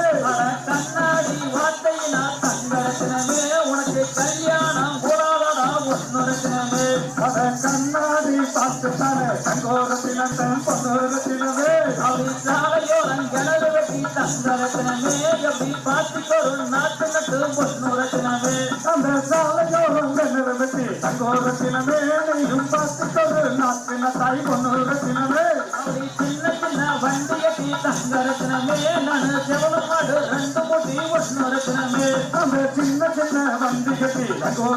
கண்ணாடி வார்த்தையினா தங்கரத்தினமே உனக்கு கல்யாணம் கூடாதடா ஒன்னுரைக்கினமே அத கண்ணாடி பார்த்துத்தானே தங்கோரத்தினமே பொன்னுரைக்கினமே அப்படி சாலையோரம் கிணறு வெட்டி தங்கரத்தினமே எப்படி பார்த்துக்கொரு நாட்டு நட்டு பொன்னுரைக்கினமே அந்த சாலையோரம் கிணறு வெட்டி தங்கோரத்தினமே நீயும் பார்த்துக்கொரு நாட்டு நட்டாய் பொன்னுரைக்கினமே அப்படி சின்ன சின்ன வண்டிய டீ தங்க ரத்னமே நான் செவல மாடு ரெண்டு முடி ஒன்னு ரத்னமே அந்த சின்ன சின்ன வண்டி கட்டி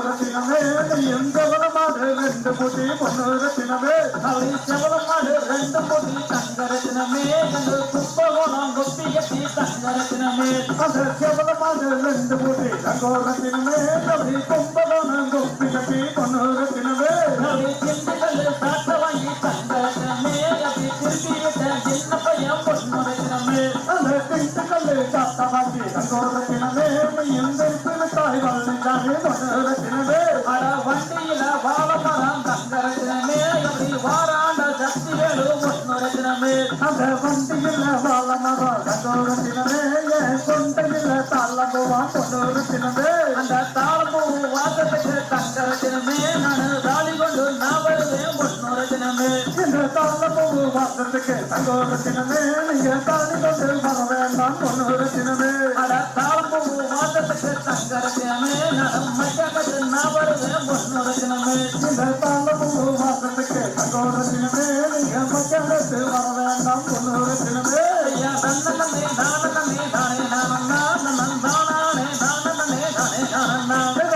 ரத்னமே நீயும் செவல மாடு ரெண்டு முடி ஒன்னு ரத்னமே அவளை செவல மாடு ரெண்டு முடி தங்க ரத்னமே என்று குப்பகோணம் கொப்பி கட்டி தங்க ரத்னமே அந்த செவல மாடு ரெண்டு முடி தங்க ரத்னமே அவளை கும்பகோணம் கொப்பி கட்டி ஒன்னு ரத்னமே அவளை சிந்திகள் சாட்ட வாங்கி தங்க ரத்னமே அப்படி திருப்பி விட்ட சின்ன பையன் பொண்ணு ரத்னமே அந்த திண்டுக்கல் சாட்ட வாங்கி தங்க ரத்னமே மையம் திருப்பி விட்டாய் வாழ்ந்தானே பொண்ணு ரத்னமே அட வண்டியில வாழ மரம் தங்க ரத்னமே அப்படி வாராண்ட சக்தி வேலு பொண்ணு ரத்னமே அந்த வண்டியில வாழ மரம் தங்க ரத்னமே என் கொண்டையில தாளம்பூவா பொண்ணு ரத்னமே அந்த தாளம்பூ வாசத்துக்கு தங்க ரத்னமே நான் தாலி கொண்டு நான் வருவேன் பொண்ணு ரத்னமே இந்த தாளம்பூ வாசத்துக்கு தங்க ரத்னமே நீங்க தாலி கொண்டு வர வேண்டாம் பொண்ணு ரத்னமே அட தாளம்பூ வாசத்துக்கு தங்க ரத்னமே நான் மச்சகத்து நான் வருவேன் பொண்ணு ரத்னமே இந்த தாளம்பூ வாசத்துக்கு தங்க ரத்னமே நீங்க மச்சகத்து வர வேண்டாம் பொண்ணு ரத்னமே ஐயா தன்னமே தானே தானே நானே நானே தானே தானே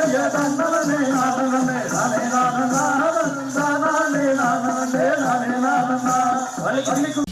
ஐயா தன்னமே நானே தானே நானே வலிக்கும்